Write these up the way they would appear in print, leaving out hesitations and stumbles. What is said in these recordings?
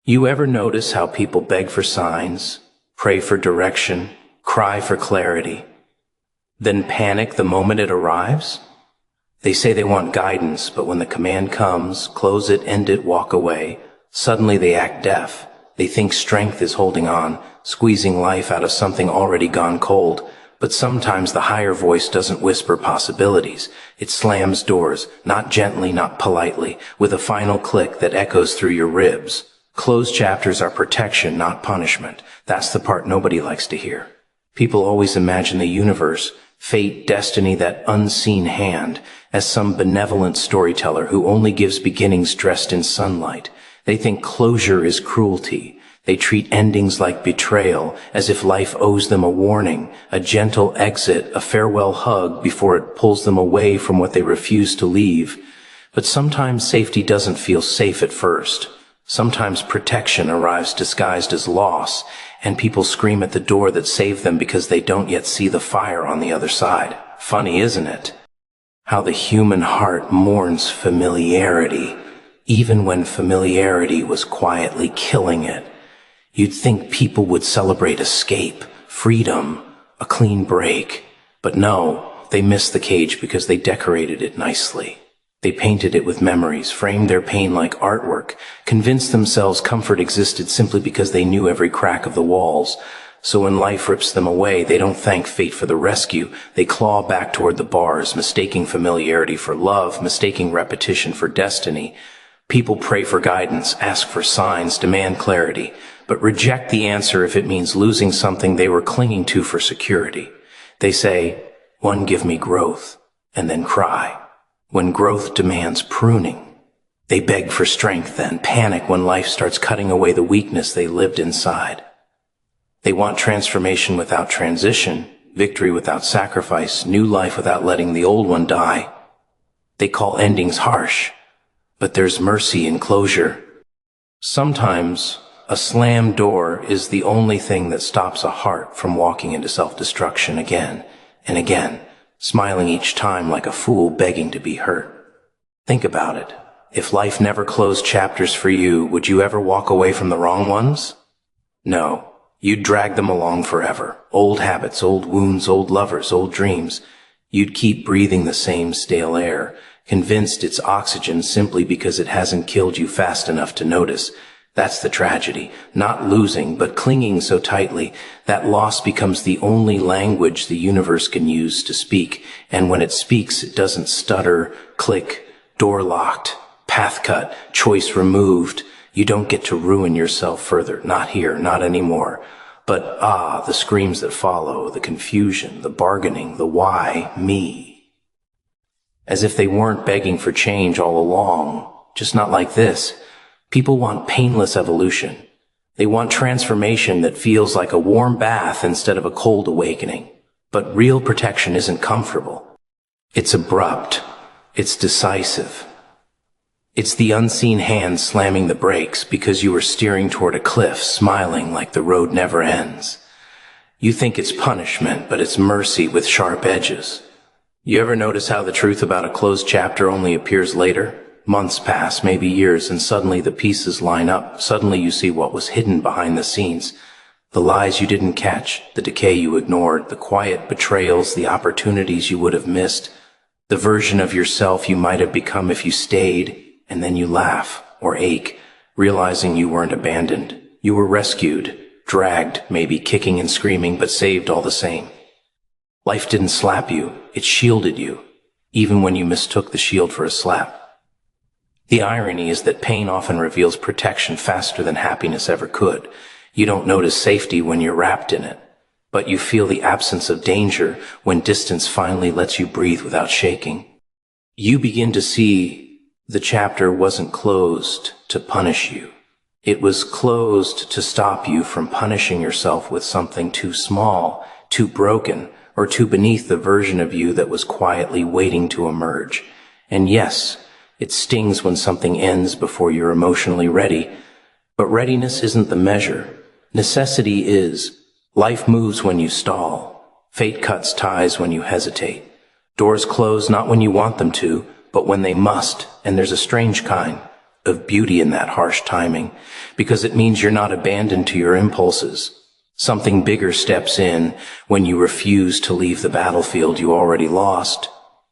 You ever notice how people beg for signs, pray for direction, cry for clarity, then panic the moment it arrives? They say they want guidance, but when the command comes, close it, end it, walk away, suddenly they act deaf. They think strength is holding on, squeezing life out of something already gone cold. But sometimes the higher voice doesn't whisper possibilities. It slams doors, not gently, not politely, with a final click that echoes through your ribs. Closed chapters are protection, not punishment. That's the part nobody likes to hear. People always imagine the universe, fate, destiny, that unseen hand, as some benevolent storyteller who only gives beginnings dressed in sunlight. They think closure is cruelty. They treat endings like betrayal, as if life owes them a warning, a gentle exit, a farewell hug before it pulls them away from what they refuse to leave. But sometimes safety doesn't feel safe at first. Sometimes protection arrives disguised as loss, and people scream at the door that saved them because they don't yet see the fire on the other side. Funny, isn't it? How the human heart mourns familiarity, even when familiarity was quietly killing it. You'd think people would celebrate escape, freedom, a clean break. But no, they missed the cage because they decorated it nicely. They painted it with memories, framed their pain like artwork, convinced themselves comfort existed simply because they knew every crack of the walls. So when life rips them away, they don't thank fate for the rescue. They claw back toward the bars, mistaking familiarity for love, mistaking repetition for destiny. People pray for guidance, ask for signs, demand clarity, but reject the answer if it means losing something they were clinging to for security. They say, "One, give me growth," and then cry when growth demands pruning. They beg for strength, then panic when life starts cutting away the weakness they lived inside. They want transformation without transition, victory without sacrifice, new life without letting the old one die. They call endings harsh, but there's mercy in closure. Sometimes a slammed door is the only thing that stops a heart from walking into self-destruction again and again, smiling each time like a fool begging to be hurt. Think about it. If life never closed chapters for you, would you ever walk away from the wrong ones? No, you'd drag them along forever. Old habits, old wounds, old lovers, old dreams. You'd keep breathing the same stale air, convinced it's oxygen simply because it hasn't killed you fast enough to notice. That's the tragedy. Not losing, but clinging so tightly that loss becomes the only language the universe can use to speak. And when it speaks, it doesn't stutter, click, door locked, path cut, choice removed. You don't get to ruin yourself further. Not here, not anymore. But the screams that follow, the confusion, the bargaining, the why, me. As if they weren't begging for change all along, just not like this. People want painless evolution. They want transformation that feels like a warm bath instead of a cold awakening. But real protection isn't comfortable. It's abrupt. It's decisive. It's the unseen hand slamming the brakes because you were steering toward a cliff, smiling like the road never ends. You think it's punishment, but it's mercy with sharp edges. You ever notice how the truth about a closed chapter only appears later? Months pass, maybe years, and suddenly the pieces line up. Suddenly you see what was hidden behind the scenes. The lies you didn't catch, the decay you ignored, the quiet betrayals, the opportunities you would have missed, the version of yourself you might have become if you stayed, and then you laugh or ache, realizing you weren't abandoned. You were rescued, dragged, maybe kicking and screaming, but saved all the same. Life didn't slap you, it shielded you, even when you mistook the shield for a slap. The irony is that pain often reveals protection faster than happiness ever could. You don't notice safety when you're wrapped in it, but you feel the absence of danger when distance finally lets you breathe without shaking. You begin to see the chapter wasn't closed to punish you. It was closed to stop you from punishing yourself with something too small, too broken, or too beneath the version of you that was quietly waiting to emerge. And yes, it stings when something ends before you're emotionally ready, but readiness isn't the measure. Necessity is. Life moves when you stall. Fate cuts ties when you hesitate. Doors close not when you want them to, but when they must, and there's a strange kind, of beauty in that harsh timing, because it means you're not abandoned to your impulses. Something bigger steps in when you refuse to leave the battlefield you already lost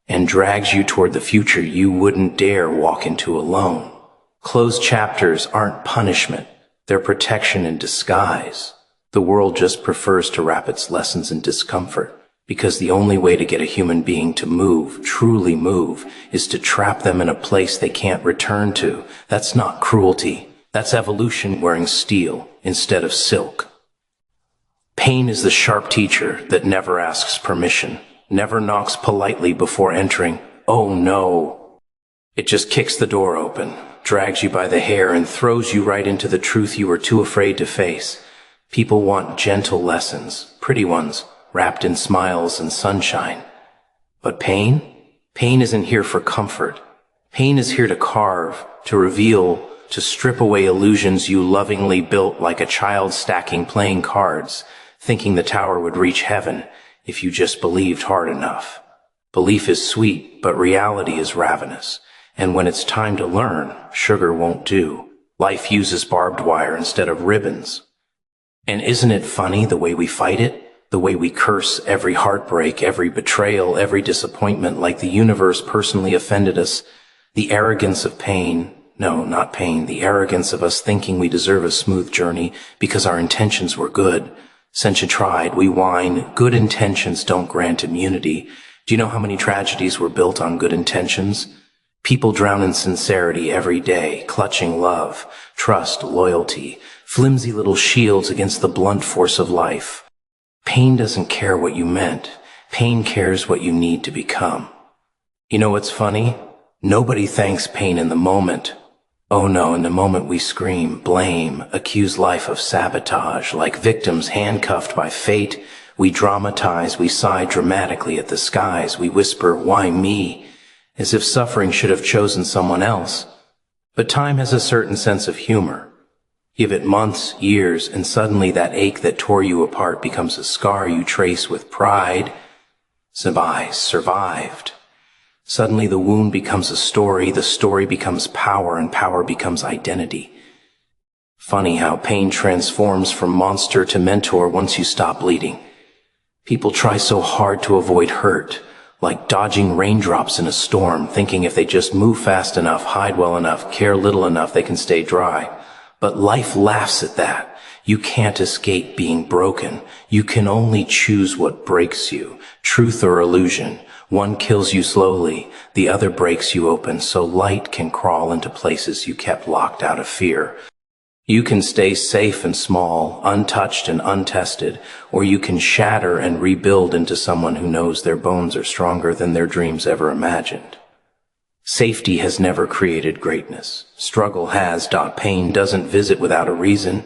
and drags you toward the future you wouldn't dare walk into alone. Closed chapters aren't punishment, they're protection in disguise. The world just prefers to wrap its lessons in discomfort, because the only way to get a human being to move, truly move, is to trap them in a place they can't return to. That's not cruelty. That's evolution wearing steel instead of silk. Pain is the sharp teacher that never asks permission, never knocks politely before entering. Oh no. It just kicks the door open, drags you by the hair, and throws you right into the truth you were too afraid to face. People want gentle lessons, pretty ones, wrapped in smiles and sunshine. But pain? Pain isn't here for comfort. Pain is here to carve, to reveal, to strip away illusions you lovingly built like a child stacking playing cards, thinking the tower would reach heaven if you just believed hard enough. Belief is sweet, but reality is ravenous. And when it's time to learn, sugar won't do. Life uses barbed wire instead of ribbons. And isn't it funny the way we fight it? The way we curse every heartbreak, every betrayal, every disappointment, like the universe personally offended us. The arrogance of pain. No, not pain. The arrogance of us thinking we deserve a smooth journey because our intentions were good. Since you tried, we whine. Good intentions don't grant immunity. Do you know how many tragedies were built on good intentions? People drown in sincerity every day, clutching love, trust, loyalty, flimsy little shields against the blunt force of life. Pain doesn't care what you meant. Pain cares what you need to become. You know what's funny? Nobody thanks pain in the moment. Oh no, in the moment we scream, blame, accuse life of sabotage, like victims handcuffed by fate. We dramatize, we sigh dramatically at the skies. We whisper, why me? As if suffering should have chosen someone else. But time has a certain sense of humor. Give it months, years, and suddenly that ache that tore you apart becomes a scar you trace with pride. I survived. Suddenly the wound becomes a story, the story becomes power, and power becomes identity. Funny how pain transforms from monster to mentor once you stop bleeding. People try so hard to avoid hurt, like dodging raindrops in a storm, thinking if they just move fast enough, hide well enough, care little enough, they can stay dry. But life laughs at that. You can't escape being broken. You can only choose what breaks you, truth or illusion. One kills you slowly, the other breaks you open so light can crawl into places you kept locked out of fear. You can stay safe and small, untouched and untested, or you can shatter and rebuild into someone who knows their bones are stronger than their dreams ever imagined. Safety has never created greatness. Struggle has. Pain doesn't visit without a reason,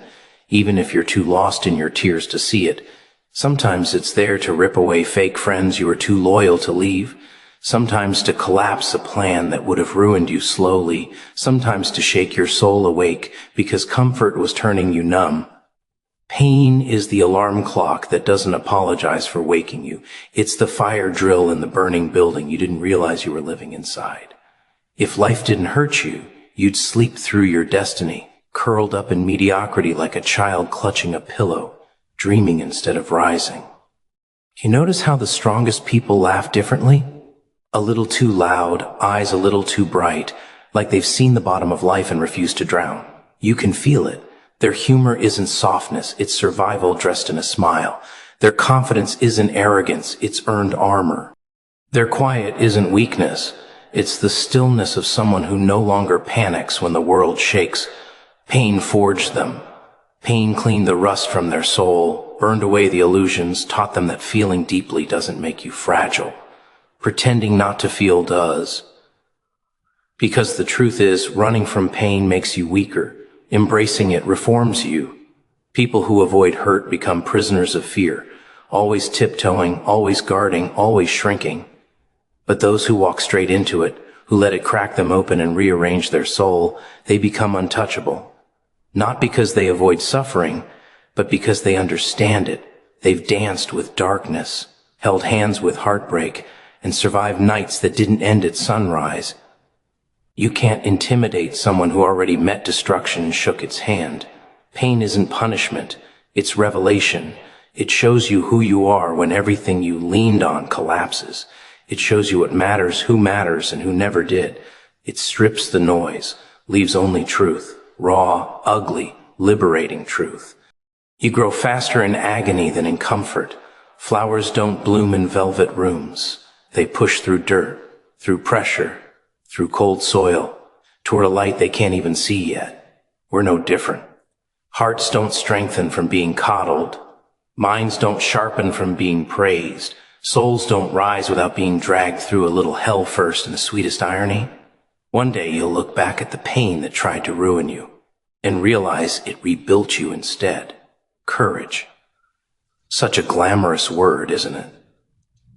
even if you're too lost in your tears to see it. Sometimes it's there to rip away fake friends you were too loyal to leave. Sometimes to collapse a plan that would have ruined you slowly. Sometimes to shake your soul awake because comfort was turning you numb. Pain is the alarm clock that doesn't apologize for waking you. It's the fire drill in the burning building you didn't realize you were living inside. If life didn't hurt you, you'd sleep through your destiny, curled up in mediocrity like a child clutching a pillow, dreaming instead of rising. You notice how the strongest people laugh differently? A little too loud, eyes a little too bright, like they've seen the bottom of life and refuse to drown. You can feel it. Their humor isn't softness, it's survival dressed in a smile. Their confidence isn't arrogance, it's earned armor. Their quiet isn't weakness. It's the stillness of someone who no longer panics when the world shakes. Pain forged them. Pain cleaned the rust from their soul, burned away the illusions, taught them that feeling deeply doesn't make you fragile. Pretending not to feel does. Because the truth is, running from pain makes you weaker. Embracing it reforms you. People who avoid hurt become prisoners of fear, always tiptoeing, always guarding, always shrinking. But those who walk straight into it, who let it crack them open and rearrange their soul, they become untouchable. Not because they avoid suffering, but because they understand it. They've danced with darkness, held hands with heartbreak, and survived nights that didn't end at sunrise. You can't intimidate someone who already met destruction and shook its hand. Pain isn't punishment, it's revelation. It shows you who you are when everything you leaned on collapses. It shows you what matters, who matters, and who never did. It strips the noise, leaves only truth, raw, ugly, liberating truth. You grow faster in agony than in comfort. Flowers don't bloom in velvet rooms. They push through dirt, through pressure, through cold soil, toward a light they can't even see yet. We're no different. Hearts don't strengthen from being coddled. Minds don't sharpen from being praised. Souls don't rise without being dragged through a little hell first in the sweetest irony. One day you'll look back at the pain that tried to ruin you and realize it rebuilt you instead. Courage. Such a glamorous word, isn't it?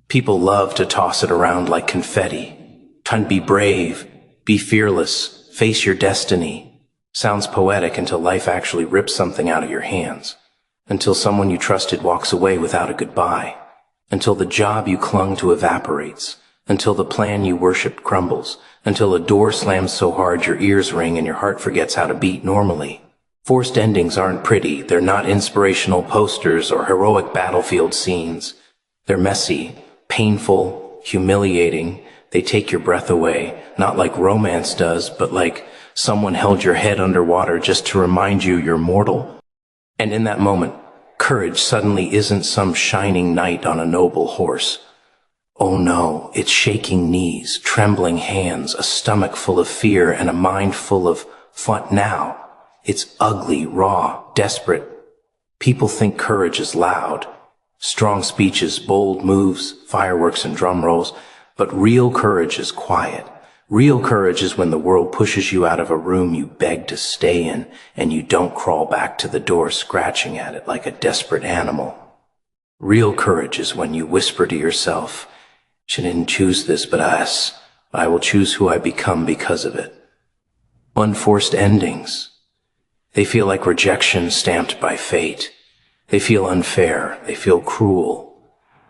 People love to toss it around like confetti. Time to be brave, be fearless, face your destiny. Sounds poetic until life actually rips something out of your hands. Until someone you trusted walks away without a goodbye. Until the job you clung to evaporates. Until the plan you worshipped crumbles. Until a door slams so hard your ears ring and your heart forgets how to beat normally. Forced endings aren't pretty. They're not inspirational posters or heroic battlefield scenes. They're messy, painful, humiliating. They take your breath away, not like romance does, but like someone held your head underwater just to remind you you're mortal. And in that moment, courage suddenly isn't some shining knight on a noble horse. Oh no, it's shaking knees, trembling hands, a stomach full of fear, and a mind full of what now? It's ugly, raw, desperate. People think courage is loud. Strong speeches, bold moves, fireworks and drum rolls. But real courage is quiet. Real courage is when the world pushes you out of a room you beg to stay in, and you don't crawl back to the door scratching at it like a desperate animal. Real courage is when you whisper to yourself, "She didn't choose this but us. I will choose who I become because of it." Unforced endings. They feel like rejection stamped by fate. They feel unfair. They feel cruel.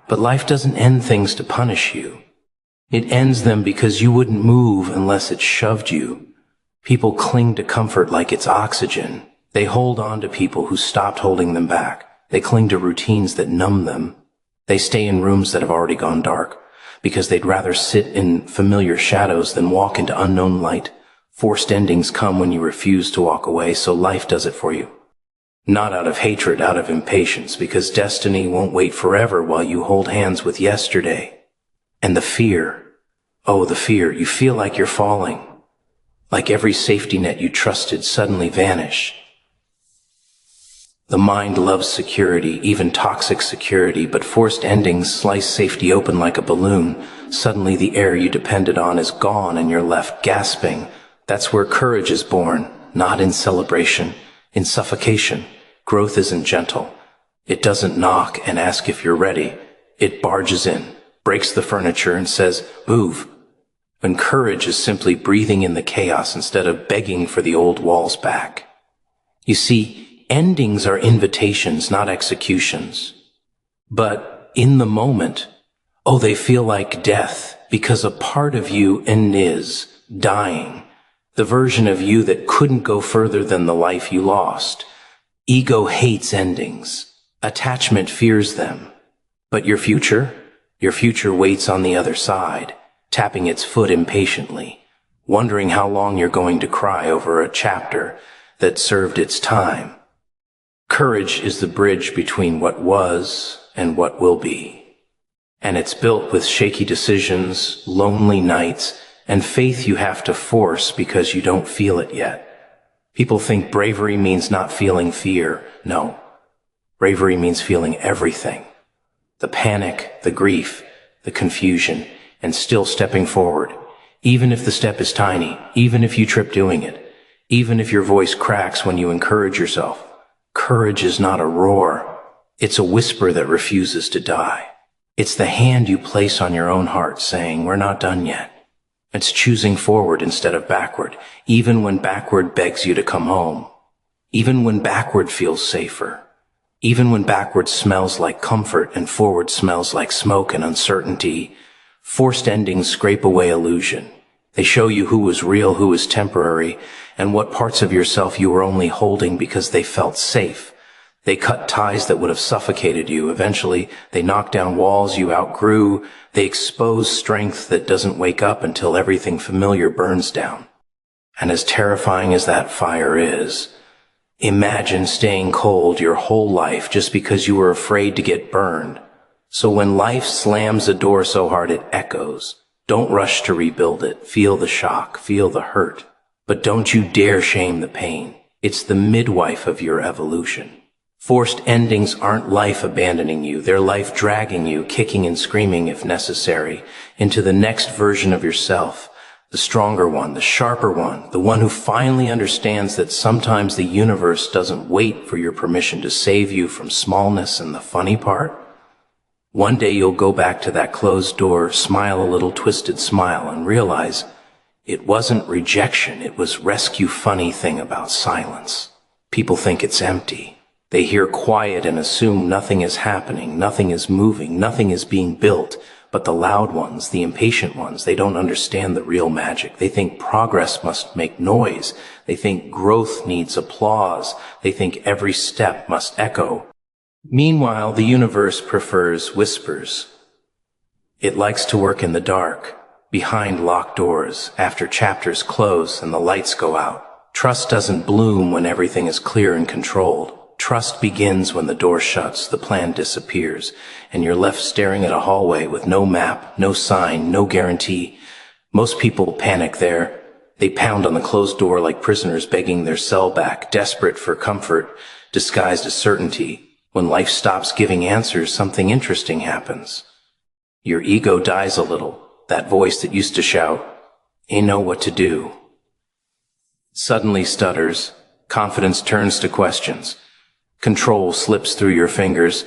But life doesn't end things to punish you. It ends them because you wouldn't move unless it shoved you. People cling to comfort like it's oxygen. They hold on to people who stopped holding them back. They cling to routines that numb them. They stay in rooms that have already gone dark because they'd rather sit in familiar shadows than walk into unknown light. Forced endings come when you refuse to walk away, so life does it for you. Not out of hatred, out of impatience, because destiny won't wait forever while you hold hands with yesterday. And the fear. Oh, the fear. You feel like you're falling. Like every safety net you trusted suddenly vanished. The mind loves security, even toxic security, but forced endings slice safety open like a balloon. Suddenly the air you depended on is gone and you're left gasping. That's where courage is born, not in celebration, in suffocation. Growth isn't gentle. It doesn't knock and ask if you're ready. It barges in, breaks the furniture, and says, "Move." And courage is simply breathing in the chaos instead of begging for the old walls back. You see, endings are invitations, not executions. But in the moment, oh, they feel like death because a part of you is dying. The version of you that couldn't go further than the life you lost. Ego hates endings. Attachment fears them. But your future waits on the other side, tapping its foot impatiently, wondering how long you're going to cry over a chapter that served its time. Courage is the bridge between what was and what will be. And it's built with shaky decisions, lonely nights, and faith you have to force because you don't feel it yet. People think bravery means not feeling fear. No. Bravery means feeling everything. The panic, the grief, the confusion, and still stepping forward. Even if the step is tiny, even if you trip doing it, even if your voice cracks when you encourage yourself. Courage is not a roar. It's a whisper that refuses to die. It's the hand you place on your own heart saying, "We're not done yet." It's choosing forward instead of backward, even when backward begs you to come home. Even when backward feels safer. Even when backward smells like comfort and forward smells like smoke and uncertainty. Forced endings scrape away illusion. They show you who was real, who was temporary, and what parts of yourself you were only holding because they felt safe. They cut ties that would have suffocated you. Eventually, they knock down walls you outgrew. They expose strength that doesn't wake up until everything familiar burns down. And as terrifying as that fire is, imagine staying cold your whole life just because you were afraid to get burned. So when life slams a door so hard it echoes, don't rush to rebuild it. Feel the shock, feel the hurt. But don't you dare shame the pain. It's the midwife of your evolution. Forced endings aren't life abandoning you. They're life dragging you, kicking and screaming if necessary, into the next version of yourself. The stronger one, the sharper one, the one who finally understands that sometimes the universe doesn't wait for your permission to save you from smallness. And the funny part? One day you'll go back to that closed door, smile a little twisted smile, and realize it wasn't rejection, it was rescue. Funny thing about silence. People think it's empty. They hear quiet and assume nothing is happening, nothing is moving, nothing is being built. But the loud ones, the impatient ones, they don't understand the real magic. They think progress must make noise. They think growth needs applause. They think every step must echo. Meanwhile, the universe prefers whispers. It likes to work in the dark, behind locked doors, after chapters close and the lights go out. Trust doesn't bloom when everything is clear and controlled. Trust begins when the door shuts, the plan disappears, and you're left staring at a hallway with no map, no sign, no guarantee. Most people panic there. They pound on the closed door like prisoners begging their cell back, desperate for comfort, disguised as certainty. When life stops giving answers, something interesting happens. Your ego dies a little. That voice that used to shout, "You know what to do," suddenly stutters. Confidence turns to questions. Control slips through your fingers,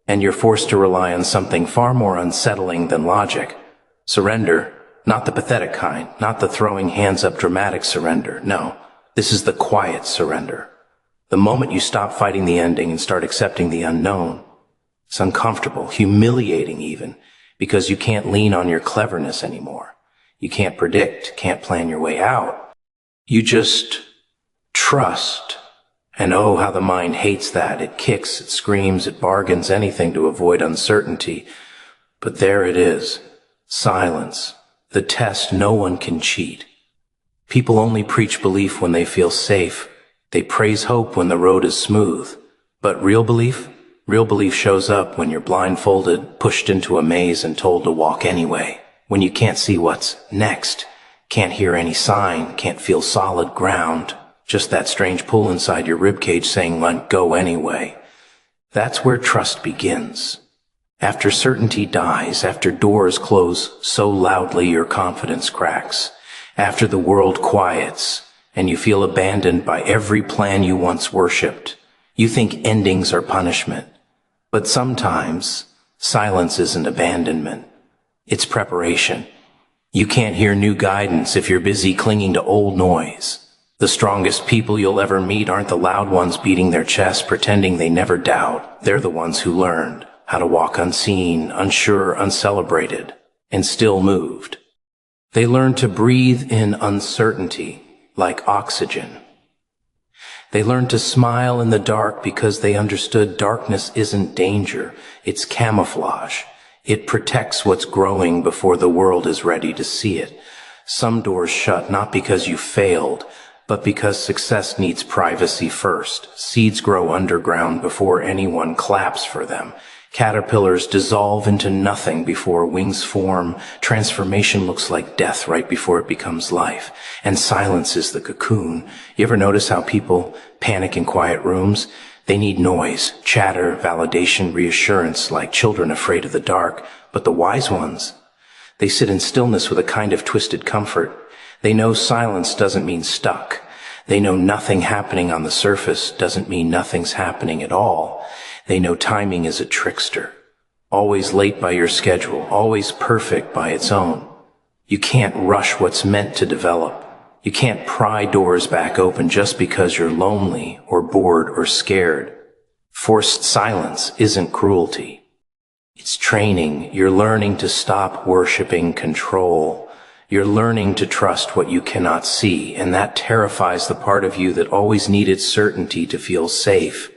and you're forced to rely on something far more unsettling than logic. Surrender, not the pathetic kind, not the throwing hands up dramatic surrender. No, this is the quiet surrender. The moment you stop fighting the ending and start accepting the unknown. It's uncomfortable, humiliating even, because you can't lean on your cleverness anymore. You can't predict, can't plan your way out. You just trust. And oh, how the mind hates that. It kicks, it screams, it bargains anything to avoid uncertainty. But there it is. Silence. The test no one can cheat. People only preach belief when they feel safe. They praise hope when the road is smooth. But real belief shows up when you're blindfolded, pushed into a maze and told to walk anyway. When you can't see what's next, can't hear any sign, can't feel solid ground. Just that strange pull inside your ribcage saying, "Let go anyway." That's where trust begins. After certainty dies, after doors close so loudly your confidence cracks, after the world quiets and you feel abandoned by every plan you once worshipped, you think endings are punishment. But sometimes silence isn't abandonment. It's preparation. You can't hear new guidance if you're busy clinging to old noise. The strongest people you'll ever meet aren't the loud ones beating their chests, pretending they never doubt. They're the ones who learned how to walk unseen, unsure, uncelebrated, and still moved. They learned to breathe in uncertainty like oxygen. They learned to smile in the dark because they understood darkness isn't danger, it's camouflage. It protects what's growing before the world is ready to see it. Some doors shut not because you failed, but because success needs privacy first. Seeds grow underground before anyone claps for them. Caterpillars dissolve into nothing before wings form. Transformation looks like death right before it becomes life. And silence is the cocoon. You ever notice how people panic in quiet rooms? They need noise, chatter, validation, reassurance, like children afraid of the dark. But the wise ones, they sit in stillness with a kind of twisted comfort. They know silence doesn't mean stuck. They know nothing happening on the surface doesn't mean nothing's happening at all. They know timing is a trickster. Always late by your schedule, always perfect by its own. You can't rush what's meant to develop. You can't pry doors back open just because you're lonely or bored or scared. Forced silence isn't cruelty. It's training. You're learning to stop worshiping control You're learning to trust what you cannot see, and that terrifies the part of you that always needed certainty to feel safe.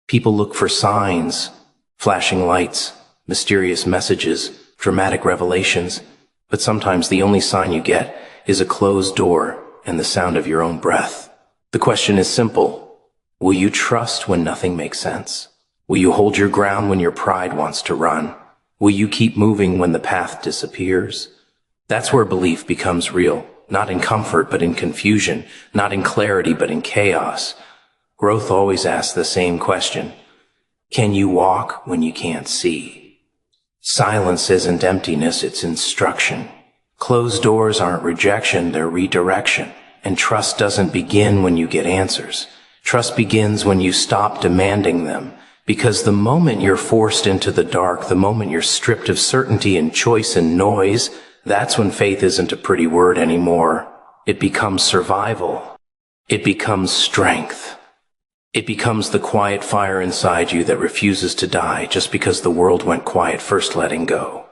People look for signs, flashing lights, mysterious messages, dramatic revelations, but sometimes the only sign you get is a closed door and the sound of your own breath. The question is simple. Will you trust when nothing makes sense? Will you hold your ground when your pride wants to run? Will you keep moving when the path disappears? That's where belief becomes real, not in comfort but in confusion, not in clarity but in chaos. Growth always asks the same question. Can you walk when you can't see? Silence isn't emptiness, it's instruction. Closed doors aren't rejection, they're redirection. And trust doesn't begin when you get answers. Trust begins when you stop demanding them. Because the moment you're forced into the dark, the moment you're stripped of certainty and choice and noise, that's when faith isn't a pretty word anymore. It becomes survival. It becomes strength. It becomes the quiet fire inside you that refuses to die just because the world went quiet first letting go.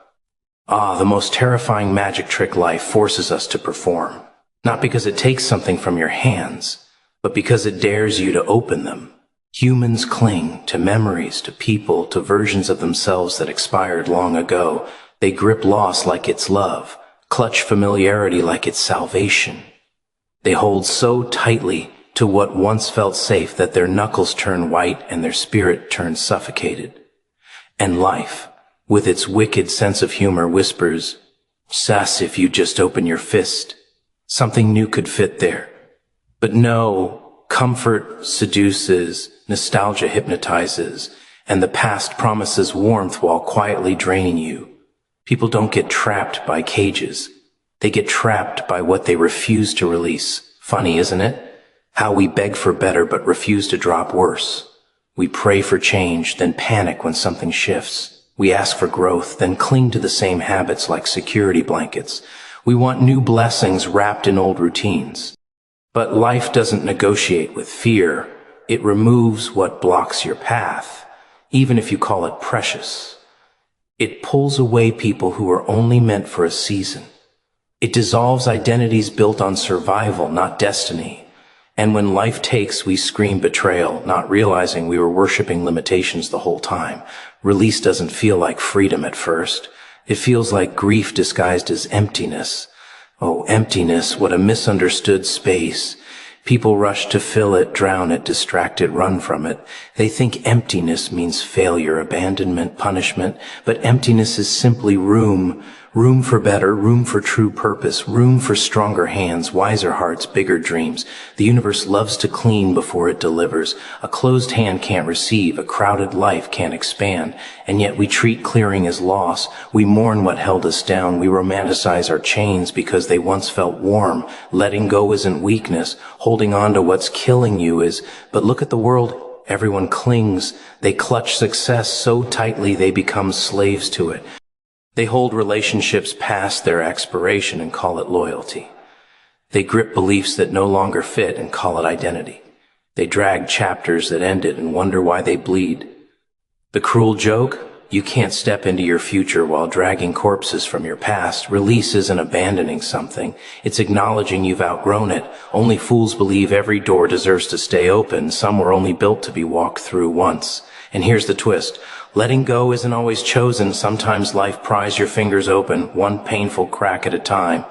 The most terrifying magic trick life forces us to perform. Not because it takes something from your hands, but because it dares you to open them. Humans cling to memories, to people, to versions of themselves that expired long ago. They grip loss like it's love, clutch familiarity like it's salvation. They hold so tightly to what once felt safe that their knuckles turn white and their spirit turns suffocated. And life, with its wicked sense of humor, whispers, "Sass, if you just open your fist, something new could fit there." But no, comfort seduces, nostalgia hypnotizes, and the past promises warmth while quietly draining you. People don't get trapped by cages. They get trapped by what they refuse to release. Funny, isn't it? How we beg for better but refuse to drop worse. We pray for change, then panic when something shifts. We ask for growth, then cling to the same habits like security blankets. We want new blessings wrapped in old routines. But life doesn't negotiate with fear. It removes what blocks your path, even if you call it precious. It pulls away people who are only meant for a season. It dissolves identities built on survival, not destiny. And when life takes, we scream betrayal, not realizing we were worshiping limitations the whole time. Release doesn't feel like freedom at first. It feels like grief disguised as emptiness. Oh, emptiness, what a misunderstood space. People rush to fill it, drown it, distract it, run from it. They think emptiness means failure, abandonment, punishment, but emptiness is simply room. Room for better, room for true purpose, room for stronger hands, wiser hearts, bigger dreams. The universe loves to clean before it delivers. A closed hand can't receive, a crowded life can't expand. And yet we treat clearing as loss. We mourn what held us down. We romanticize our chains because they once felt warm. Letting go isn't weakness. Holding on to what's killing you is. But look at the world. Everyone clings. They clutch success so tightly they become slaves to it. They hold relationships past their expiration and call it loyalty. They grip beliefs that no longer fit and call it identity. They drag chapters that ended and wonder why they bleed. The cruel joke? You can't step into your future while dragging corpses from your past. Release isn't abandoning something. It's acknowledging you've outgrown it. Only fools believe every door deserves to stay open. Some were only built to be walked through once. And here's the twist. Letting go isn't always chosen. Sometimes life pries your fingers open, one painful crack at a time.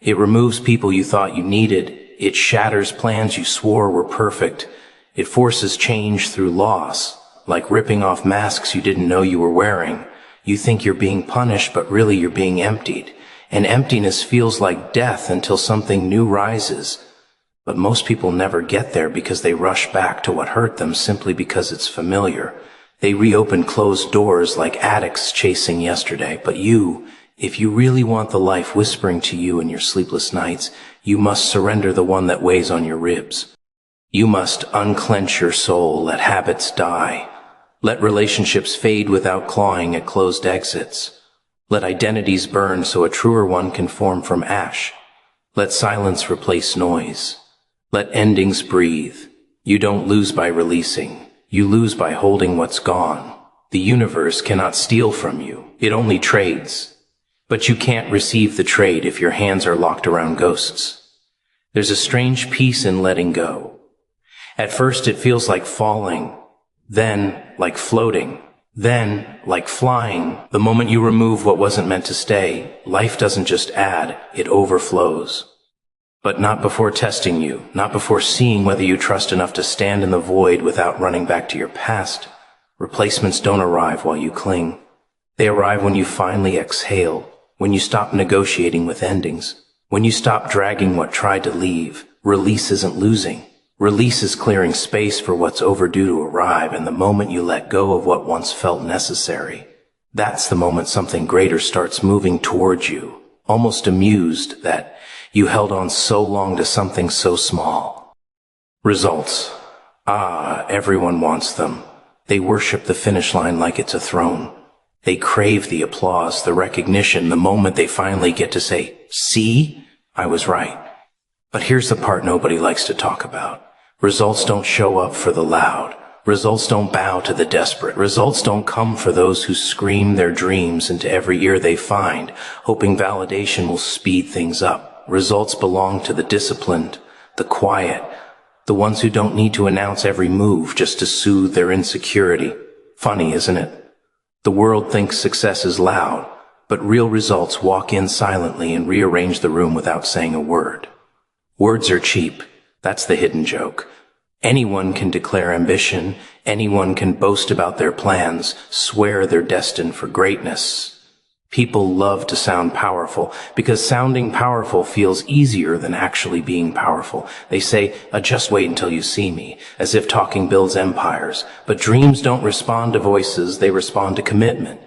It removes people you thought you needed. It shatters plans you swore were perfect. It forces change through loss, like ripping off masks you didn't know you were wearing. You think you're being punished, but really you're being emptied. And emptiness feels like death until something new rises. But most people never get there because they rush back to what hurt them simply because it's familiar. They reopen closed doors like addicts chasing yesterday. But you, if you really want the life whispering to you in your sleepless nights, you must surrender the one that weighs on your ribs. You must unclench your soul, let habits die. Let relationships fade without clawing at closed exits. Let identities burn so a truer one can form from ash. Let silence replace noise. Let endings breathe. You don't lose by releasing. You lose by holding what's gone. The universe cannot steal from you. It only trades. But you can't receive the trade if your hands are locked around ghosts. There's a strange peace in letting go. At first it feels like falling, then like floating, then like flying. The moment you remove what wasn't meant to stay, life doesn't just add, it overflows. But not before testing you, not before seeing whether you trust enough to stand in the void without running back to your past. Replacements don't arrive while you cling. They arrive when you finally exhale, when you stop negotiating with endings, when you stop dragging what tried to leave. Release isn't losing. Release is clearing space for what's overdue to arrive, and the moment you let go of what once felt necessary, that's the moment something greater starts moving towards you, almost amused that you held on so long to something so small. Results. Everyone wants them. They worship the finish line like it's a throne. They crave the applause, the recognition, the moment they finally get to say, "See, I was right." But here's the part nobody likes to talk about. Results don't show up for the loud. Results don't bow to the desperate. Results don't come for those who scream their dreams into every ear they find, hoping validation will speed things up. Results belong to the disciplined, the quiet, the ones who don't need to announce every move just to soothe their insecurity. Funny, isn't it? The world thinks success is loud, but real results walk in silently and rearrange the room without saying a word. Words are cheap. That's the hidden joke. Anyone can declare ambition. Anyone can boast about their plans, swear they're destined for greatness. People love to sound powerful because sounding powerful feels easier than actually being powerful. They say, just wait until you see me, as if talking builds empires. But dreams don't respond to voices, they respond to commitment,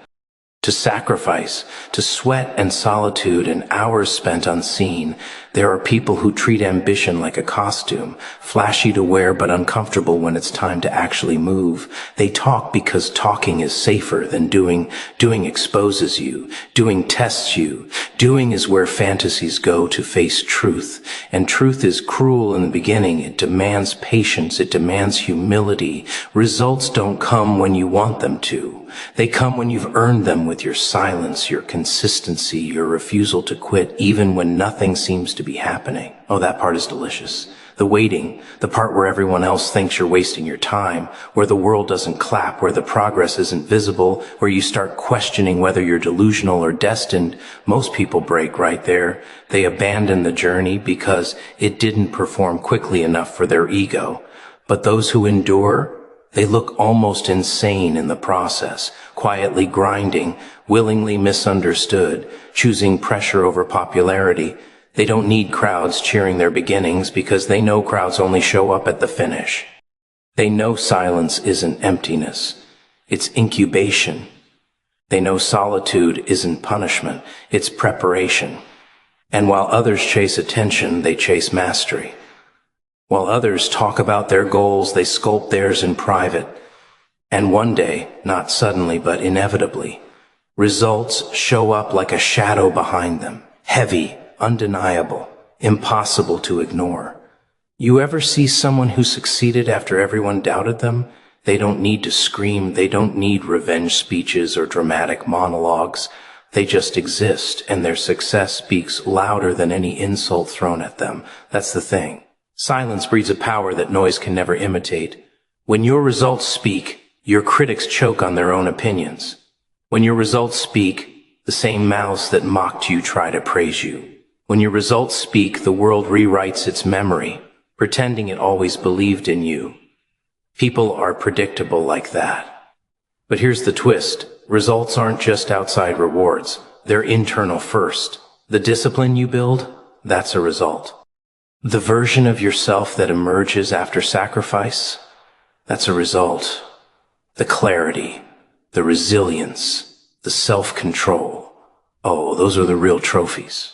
to sacrifice, to sweat and solitude and hours spent unseen. There are people who treat ambition like a costume, flashy to wear but uncomfortable when it's time to actually move. They talk because talking is safer than doing. Doing exposes you. Doing tests you. Doing is where fantasies go to face truth. And truth is cruel in the beginning. It demands patience. It demands humility. Results don't come when you want them to. They come when you've earned them with your silence, your consistency, your refusal to quit, even when nothing seems to be happening. Oh, that part is delicious. The waiting, the part where everyone else thinks you're wasting your time, where the world doesn't clap, where the progress isn't visible, where you start questioning whether you're delusional or destined. Most people break right there. They abandon the journey because it didn't perform quickly enough for their ego. But those who endure, they look almost insane in the process, quietly grinding, willingly misunderstood, choosing pressure over popularity. They don't need crowds cheering their beginnings because they know crowds only show up at the finish. They know silence isn't emptiness, it's incubation. They know solitude isn't punishment, it's preparation. And while others chase attention, they chase mastery. While others talk about their goals, they sculpt theirs in private. And one day, not suddenly but inevitably, results show up like a shadow behind them, heavy, undeniable, impossible to ignore. You ever see someone who succeeded after everyone doubted them? They don't need to scream, they don't need revenge speeches or dramatic monologues. They just exist, and their success speaks louder than any insult thrown at them. That's the thing. Silence breeds a power that noise can never imitate. When your results speak, your critics choke on their own opinions. When your results speak, the same mouths that mocked you try to praise you. When your results speak, the world rewrites its memory, pretending it always believed in you. People are predictable like that. But here's the twist. Results aren't just outside rewards. They're internal first. The discipline you build, that's a result. The version of yourself that emerges after sacrifice, that's a result. The clarity, the resilience, the self-control. Oh, those are the real trophies.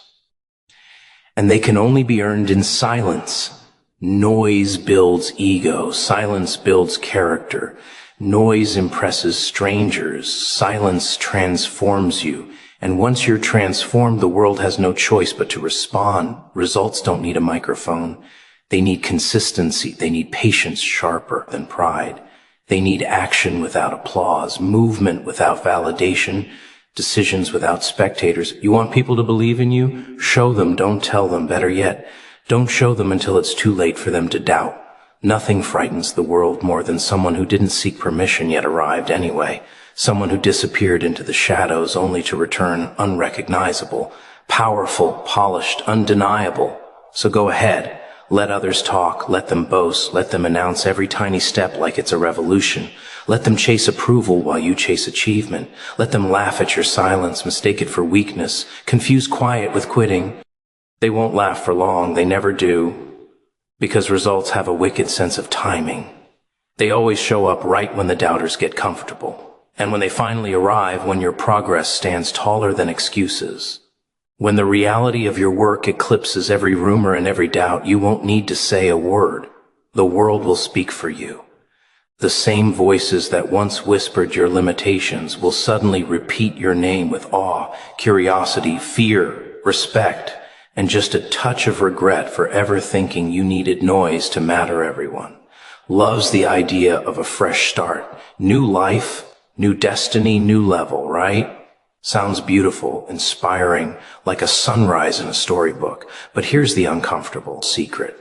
And they can only be earned in silence. Noise builds ego. Silence builds character. Noise impresses strangers. Silence transforms you. And once you're transformed, the world has no choice but to respond. Results don't need a microphone. They need consistency. They need patience sharper than pride. They need action without applause, movement without validation. decisions without spectators. You want people to believe in you? Show them, don't tell them. Better yet, don't show them until it's too late for them to doubt. Nothing frightens the world more than someone who didn't seek permission yet arrived anyway. Someone who disappeared into the shadows only to return unrecognizable, powerful, polished, undeniable. So go ahead. Let others talk. Let them boast. Let them announce every tiny step like it's a revolution. Let them chase approval while you chase achievement. Let them laugh at your silence, mistake it for weakness, confuse quiet with quitting. They won't laugh for long. They never do. Because results have a wicked sense of timing. They always show up right when the doubters get comfortable. And when they finally arrive, when your progress stands taller than excuses. When the reality of your work eclipses every rumor and every doubt, you won't need to say a word. The world will speak for you. The same voices that once whispered your limitations will suddenly repeat your name with awe, curiosity, fear, respect, and just a touch of regret for ever thinking you needed noise to matter. Everyone loves the idea of a fresh start, new life, new destiny, new level, right? Sounds beautiful, inspiring, like a sunrise in a storybook. But here's the uncomfortable secret.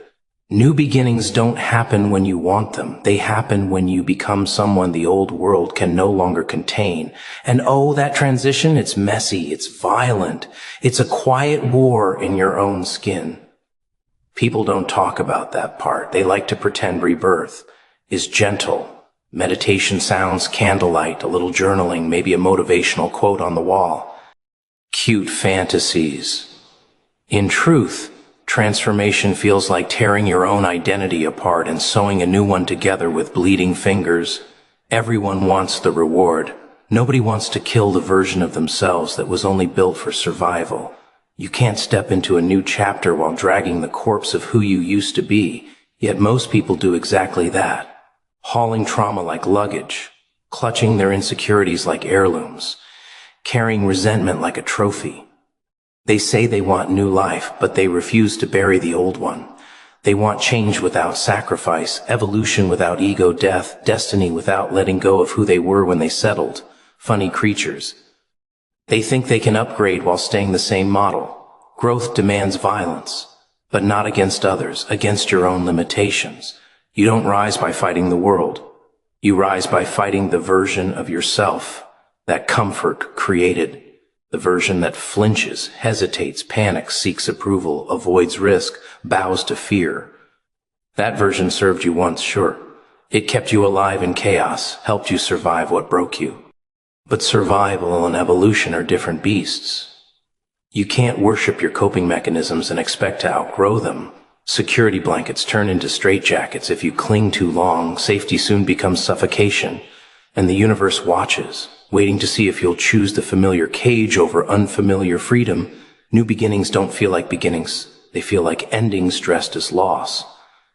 New beginnings don't happen when you want them. They happen when you become someone the old world can no longer contain. And oh, that transition, it's messy, it's violent. It's a quiet war in your own skin. People don't talk about that part. They like to pretend rebirth is gentle. Meditation sounds, candlelight, a little journaling, maybe a motivational quote on the wall. Cute fantasies. In truth, transformation feels like tearing your own identity apart and sewing a new one together with bleeding fingers. Everyone wants the reward. Nobody wants to kill the version of themselves that was only built for survival. You can't step into a new chapter while dragging the corpse of who you used to be, yet most people do exactly that. Hauling trauma like luggage, clutching their insecurities like heirlooms, carrying resentment like a trophy. They say they want new life, but they refuse to bury the old one. They want change without sacrifice, evolution without ego death, destiny without letting go of who they were when they settled. Funny creatures. They think they can upgrade while staying the same model. Growth demands violence, but not against others, against your own limitations. You don't rise by fighting the world. You rise by fighting the version of yourself that comfort created, the version that flinches, hesitates, panics, seeks approval, avoids risk, bows to fear. That version served you once, sure. It kept you alive in chaos, helped you survive what broke you. But survival and evolution are different beasts. You can't worship your coping mechanisms and expect to outgrow them. Security blankets turn into straitjackets. If you cling too long, safety soon becomes suffocation. And the universe watches, waiting to see if you'll choose the familiar cage over unfamiliar freedom. New beginnings don't feel like beginnings. They feel like endings dressed as loss.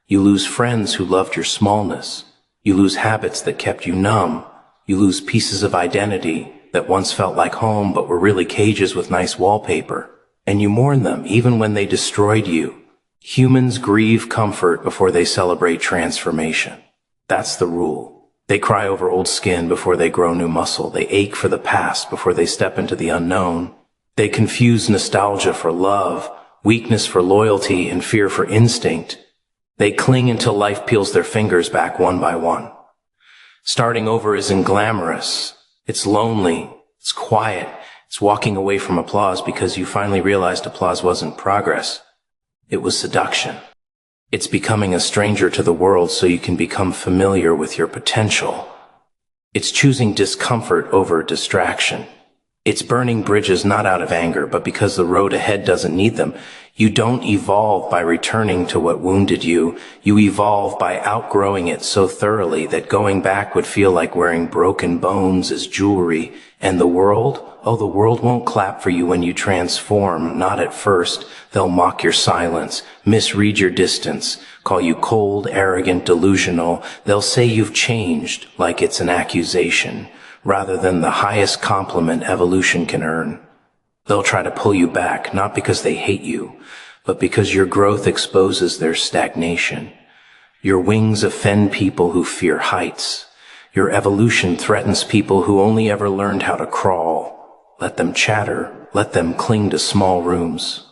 You lose friends who loved your smallness. You lose habits that kept you numb. You lose pieces of identity that once felt like home but were really cages with nice wallpaper. And you mourn them even when they destroyed you. Humans grieve comfort before they celebrate transformation. That's the rule. They cry over old skin before they grow new muscle. They ache for the past before they step into the unknown. They confuse nostalgia for love, weakness for loyalty, and fear for instinct. They cling until life peels their fingers back one by one. Starting over isn't glamorous. It's lonely. It's quiet. It's walking away from applause because you finally realized applause wasn't progress. It was seduction. It's becoming a stranger to the world so you can become familiar with your potential. It's choosing discomfort over distraction. It's burning bridges not out of anger, but because the road ahead doesn't need them. You don't evolve by returning to what wounded you. You evolve by outgrowing it so thoroughly that going back would feel like wearing broken bones as jewelry. And the world? Oh, the world won't clap for you when you transform. Not at first. They'll mock your silence, misread your distance, call you cold, arrogant, delusional. They'll say you've changed, like it's an accusation, rather than the highest compliment evolution can earn. They'll try to pull you back, not because they hate you, but because your growth exposes their stagnation. Your wings offend people who fear heights. Your evolution threatens people who only ever learned how to crawl. let them chatter, let them cling to small rooms.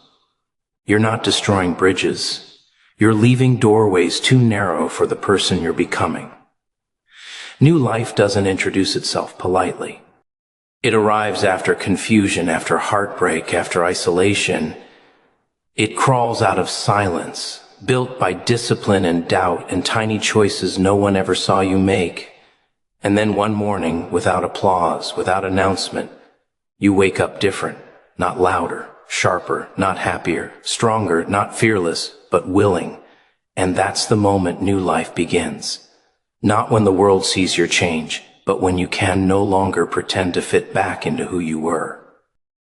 You're not destroying bridges. You're leaving doorways too narrow for the person you're becoming. New life doesn't introduce itself politely. It arrives after confusion, after heartbreak, after isolation. It crawls out of silence, built by discipline and doubt and tiny choices no one ever saw you make. And then one morning, without applause, without announcement, you wake up different, not louder, sharper, not happier, stronger, not fearless, but willing. And that's the moment new life begins. Not when the world sees your change, but when you can no longer pretend to fit back into who you were.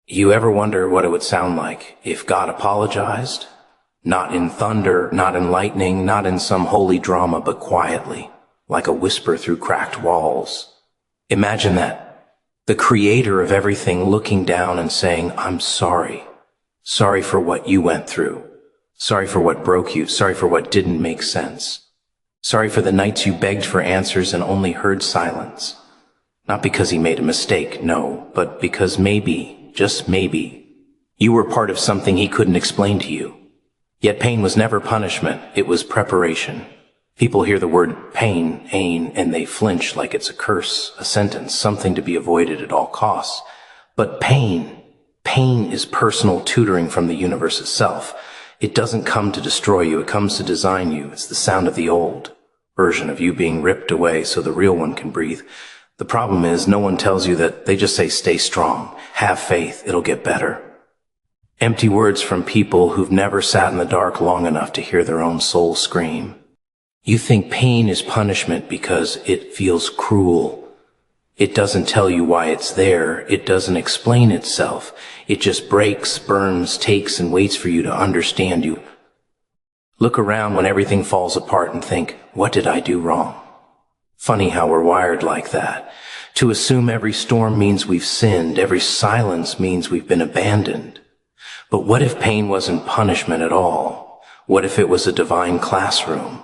You ever wonder what it would sound like if God apologized? Not in thunder, not in lightning, not in some holy drama, but quietly, like a whisper through cracked walls. Imagine that. The creator of everything looking down and saying, I'm sorry. Sorry for what you went through. Sorry for what broke you. Sorry for what didn't make sense. Sorry for the nights you begged for answers and only heard silence. Not because he made a mistake, no, but because maybe, just maybe, you were part of something he couldn't explain to you. Yet pain was never punishment, it was preparation. People hear the word pain, and they flinch like it's a curse, a sentence, something to be avoided at all costs. But pain is personal tutoring from the universe itself. It doesn't come to destroy you, it comes to design you. It's the sound of the old version of you being ripped away so the real one can breathe. The problem is no one tells you that. They just say, stay strong, have faith, it'll get better. Empty words from people who've never sat in the dark long enough to hear their own soul scream. You think pain is punishment because it feels cruel. It doesn't tell you why it's there. It doesn't explain itself. It just breaks, burns, takes, and waits for you to understand you. Look around when everything falls apart and think, what did I do wrong? Funny how we're wired like that. To assume every storm means we've sinned, every silence means we've been abandoned. But what if pain wasn't punishment at all? What if it was a divine classroom?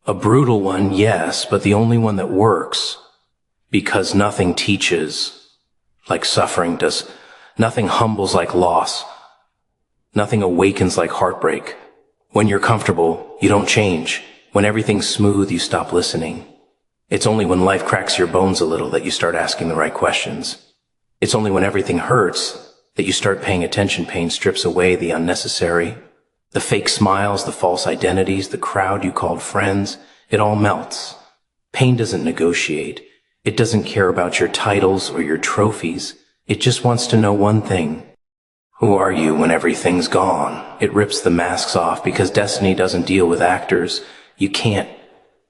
A brutal one, yes, but the only one that works. Because nothing teaches like suffering does. Nothing humbles like loss. Nothing awakens like heartbreak. When you're comfortable, you don't change. When everything's smooth, you stop listening. It's only when life cracks your bones a little that you start asking the right questions. It's only when everything hurts that you start paying attention. Pain strips away the unnecessary. The fake smiles, the false identities, the crowd you called friends, it all melts. Pain doesn't negotiate. It doesn't care about your titles or your trophies. It just wants to know one thing. Who are you when everything's gone? It rips the masks off because destiny doesn't deal with actors. You can't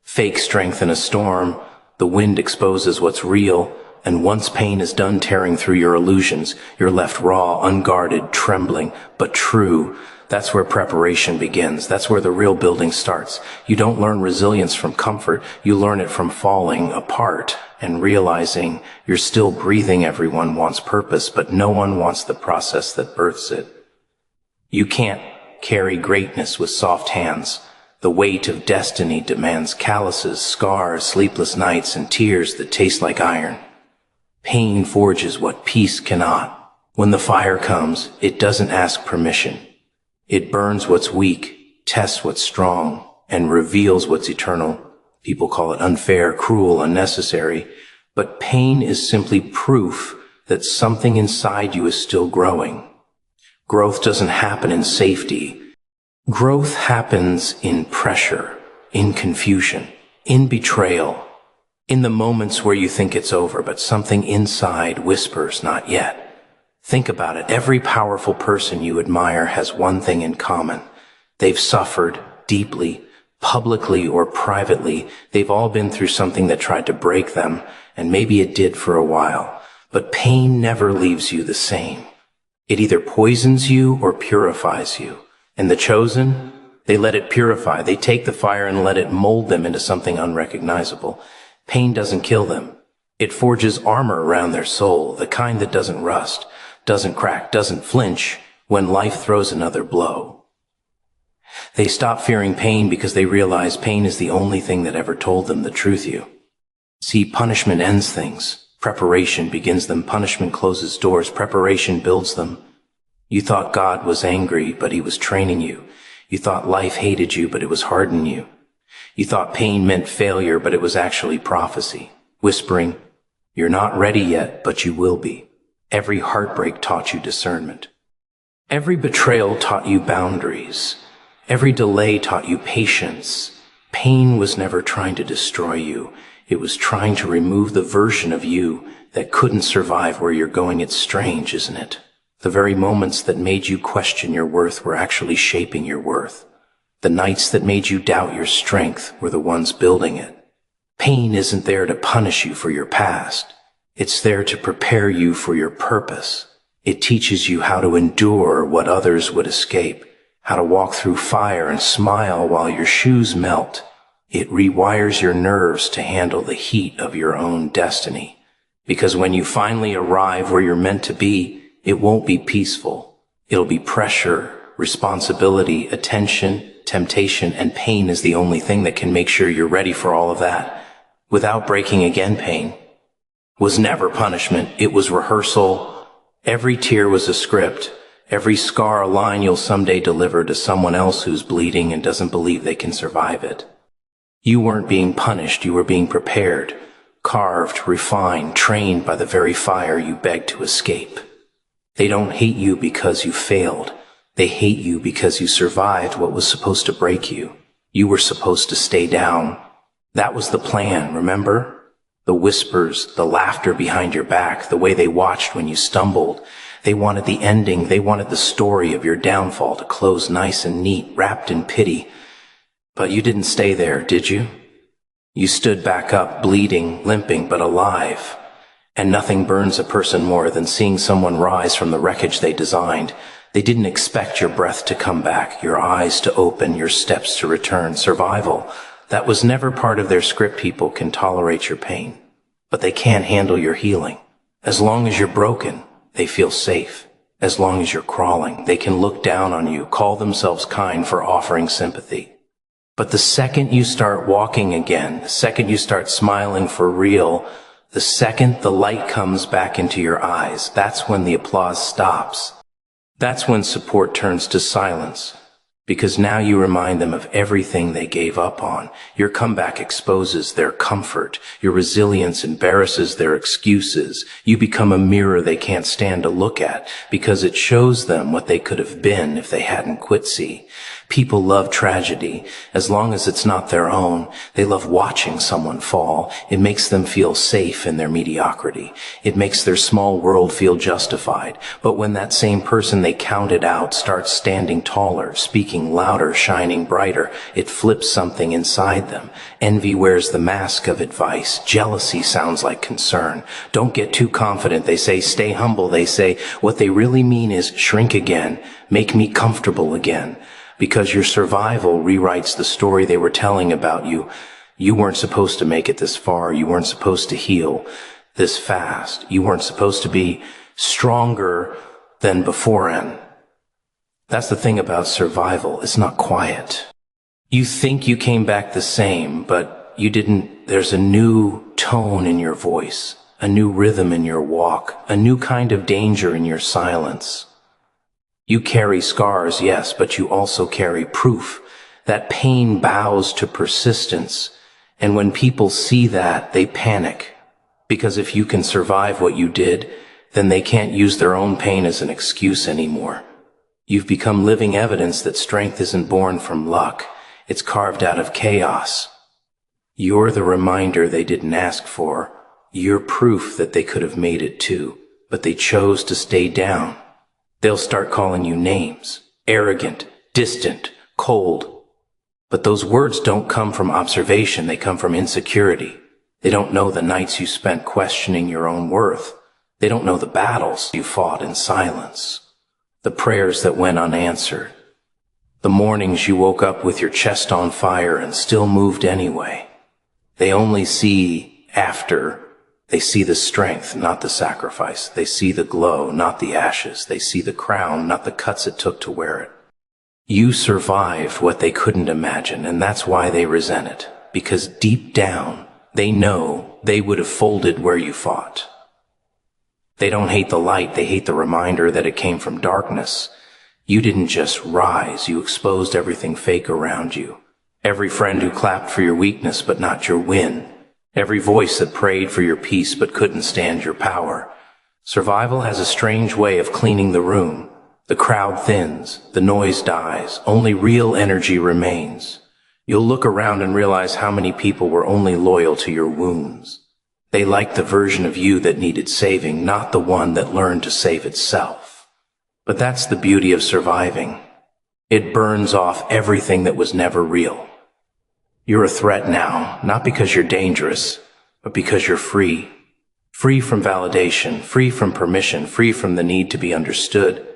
fake strength in a storm. The wind exposes what's real. And once pain is done tearing through your illusions, you're left raw, unguarded, trembling, but true. That's where preparation begins. That's where the real building starts. You don't learn resilience from comfort. You learn it from falling apart and realizing you're still breathing. Everyone wants purpose, but no one wants the process that births it. You can't carry greatness with soft hands. The weight of destiny demands calluses, scars, sleepless nights, and tears that taste like iron. Pain forges what peace cannot. When the fire comes, it doesn't ask permission. It burns what's weak, tests what's strong, and reveals what's eternal. People call it unfair, cruel, unnecessary. But pain is simply proof that something inside you is still growing. Growth doesn't happen in safety. Growth happens in pressure, in confusion, in betrayal, in the moments where you think it's over, but something inside whispers, not yet. Think about it. Every powerful person you admire has one thing in common. They've suffered deeply, publicly or privately. They've all been through something that tried to break them, and maybe it did for a while. But pain never leaves you the same. It either poisons you or purifies you. And the chosen, they let it purify. They take the fire and let it mold them into something unrecognizable. Pain doesn't kill them. It forges armor around their soul, the kind that doesn't rust, doesn't crack, doesn't flinch when life throws another blow. They stop fearing pain because they realize pain is the only thing that ever told them the truth. See, punishment ends things. Preparation begins them. Punishment closes doors. Preparation builds them. You thought God was angry, but he was training you. You thought life hated you, but it was hardening you. You thought pain meant failure, but it was actually prophecy, whispering, "You're not ready yet, but you will be." Every heartbreak taught you discernment. Every betrayal taught you boundaries. Every delay taught you patience. Pain was never trying to destroy you. It was trying to remove the version of you that couldn't survive where you're going. It's strange, isn't it? The very moments that made you question your worth were actually shaping your worth. The nights that made you doubt your strength were the ones building it. Pain isn't there to punish you for your past. It's there to prepare you for your purpose. It teaches you how to endure what others would escape, how to walk through fire and smile while your shoes melt. It rewires your nerves to handle the heat of your own destiny. Because when you finally arrive where you're meant to be, it won't be peaceful. It'll be pressure, responsibility, attention, temptation, and pain is the only thing that can make sure you're ready for all of that. Without breaking again, pain was never punishment. It was rehearsal. Every tear was a script. Every scar a line you'll someday deliver to someone else who's bleeding and doesn't believe they can survive it. You weren't being punished. You were being prepared, carved, refined, trained by the very fire you begged to escape. They don't hate you because you failed. They hate you because you survived what was supposed to break you. You were supposed to stay down. That was the plan, remember? The whispers, the laughter behind your back, the way they watched when you stumbled. They wanted the ending. They wanted the story of your downfall to close nice and neat, wrapped in pity. But you didn't stay there, did you? You stood back up, bleeding, limping, but alive. And nothing burns a person more than seeing someone rise from the wreckage they designed. They didn't expect your breath to come back, your eyes to open, your steps to return. Survival. That was never part of their script. People can tolerate your pain, but they can't handle your healing. As long as you're broken, they feel safe. As long as you're crawling, they can look down on you, call themselves kind for offering sympathy. But the second you start walking again, the second you start smiling for real, the second the light comes back into your eyes, that's when the applause stops. That's when support turns to silence. Because now you remind them of everything they gave up on. Your comeback exposes their comfort. Your resilience embarrasses their excuses. You become a mirror they can't stand to look at because it shows them what they could have been if they hadn't quit. See, people love tragedy. As long as it's not their own, they love watching someone fall. It makes them feel safe in their mediocrity. It makes their small world feel justified. But when that same person they counted out starts standing taller, speaking louder, shining brighter, it flips something inside them. Envy wears the mask of advice. Jealousy sounds like concern. Don't get too confident, they say. Stay humble, they say. What they really mean is shrink again. Make me comfortable again. Because your survival rewrites the story they were telling about you. You weren't supposed to make it this far. You weren't supposed to heal this fast. You weren't supposed to be stronger than beforehand. That's the thing about survival. It's not quiet. You think you came back the same, but you didn't. There's a new tone in your voice, a new rhythm in your walk, a new kind of danger in your silence. You carry scars, yes, but you also carry proof. That pain bows to persistence. And when people see that, they panic. Because if you can survive what you did, then they can't use their own pain as an excuse anymore. You've become living evidence that strength isn't born from luck. It's carved out of chaos. You're the reminder they didn't ask for. You're proof that they could have made it too, but they chose to stay down. They'll start calling you names. Arrogant, distant, cold. But those words don't come from observation. They come from insecurity. They don't know the nights you spent questioning your own worth. They don't know the battles you fought in silence. The prayers that went unanswered. The mornings you woke up with your chest on fire and still moved anyway. They only see after. They see the strength, not the sacrifice. They see the glow, not the ashes. They see the crown, not the cuts it took to wear it. You survived what they couldn't imagine, and that's why they resent it. Because deep down, they know they would have folded where you fought. They don't hate the light, they hate the reminder that it came from darkness. You didn't just rise, you exposed everything fake around you. Every friend who clapped for your weakness but not your win. Every voice that prayed for your peace but couldn't stand your power. Survival has a strange way of cleaning the room. The crowd thins, the noise dies, only real energy remains. You'll look around and realize how many people were only loyal to your wounds. They liked the version of you that needed saving, not the one that learned to save itself. But that's the beauty of surviving. It burns off everything that was never real. You're a threat now, not because you're dangerous, but because you're free. Free from validation, free from permission, free from the need to be understood.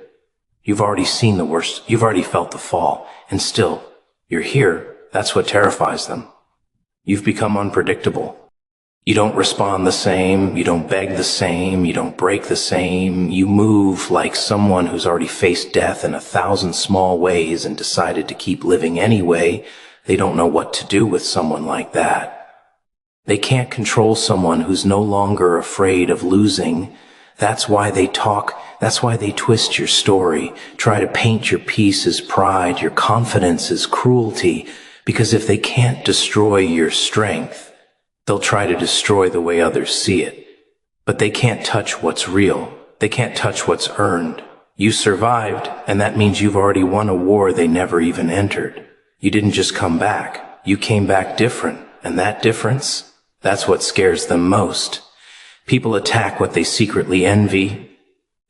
You've already seen the worst, you've already felt the fall, and still, you're here. That's what terrifies them. You've become unpredictable. You don't respond the same, you don't beg the same, you don't break the same. You move like someone who's already faced death in 1,000 small ways and decided to keep living anyway. They don't know what to do with someone like that. They can't control someone who's no longer afraid of losing. That's why they talk, that's why they twist your story, try to paint your peace as pride, your confidence as cruelty, because if they can't destroy your strength, they'll try to destroy the way others see it. But they can't touch what's real. They can't touch what's earned. You survived, and that means you've already won a war they never even entered. You didn't just come back. You came back different, and that difference, that's what scares them most. People attack what they secretly envy.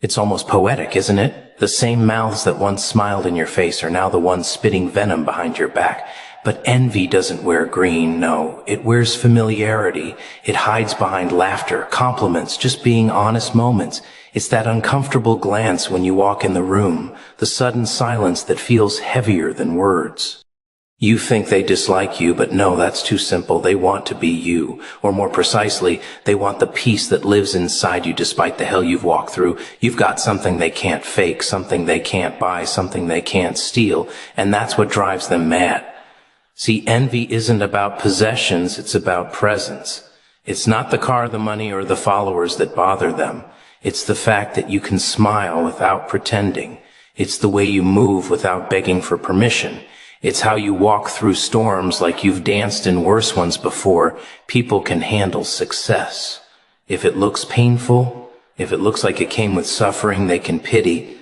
It's almost poetic, isn't it? The same mouths that once smiled in your face are now the ones spitting venom behind your back. But envy doesn't wear green, no. It wears familiarity. It hides behind laughter, compliments, just being honest moments. It's that uncomfortable glance when you walk in the room, the sudden silence that feels heavier than words. You think they dislike you, but no, that's too simple. They want to be you. Or more precisely, they want the peace that lives inside you despite the hell you've walked through. You've got something they can't fake, something they can't buy, something they can't steal, and that's what drives them mad. See, envy isn't about possessions, it's about presence. It's not the car, the money, or the followers that bother them. It's the fact that you can smile without pretending. It's the way you move without begging for permission. It's how you walk through storms like you've danced in worse ones before. People can handle success. If it looks painful, if it looks like it came with suffering, they can pity.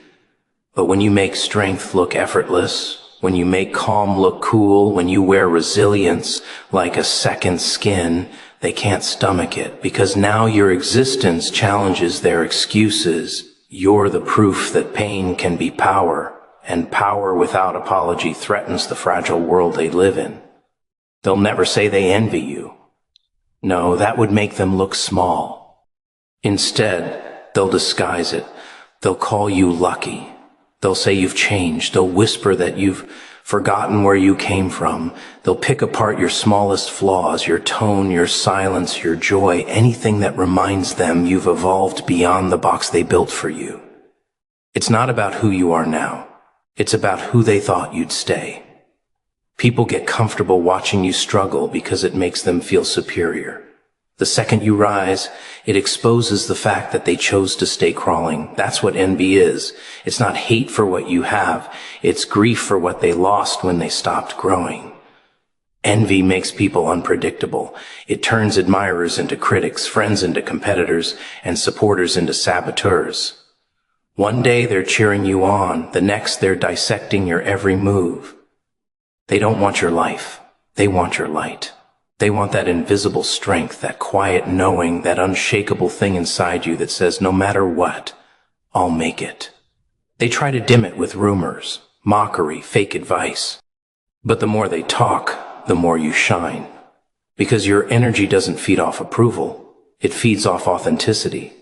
But when you make strength look effortless, when you make calm look cool, when you wear resilience like a second skin, they can't stomach it, because now your existence challenges their excuses. You're the proof that pain can be power, and power without apology threatens the fragile world they live in. They'll never say they envy you. No, that would make them look small. Instead, they'll disguise it. They'll call you lucky. They'll say you've changed. They'll whisper that you've forgotten where you came from. They'll pick apart your smallest flaws, your tone, your silence, your joy, anything that reminds them you've evolved beyond the box they built for you. It's not about who you are now. It's about who they thought you'd stay. People get comfortable watching you struggle because it makes them feel superior. The second you rise, it exposes the fact that they chose to stay crawling. That's what envy is. It's not hate for what you have. It's grief for what they lost when they stopped growing. Envy makes people unpredictable. It turns admirers into critics, friends into competitors, and supporters into saboteurs. One day they're cheering you on. The next they're dissecting your every move. They don't want your life. They want your light. They want that invisible strength, that quiet knowing, that unshakable thing inside you that says, no matter what, I'll make it. They try to dim it with rumors, mockery, fake advice. But the more they talk, the more you shine. Because your energy doesn't feed off approval. It feeds off authenticity.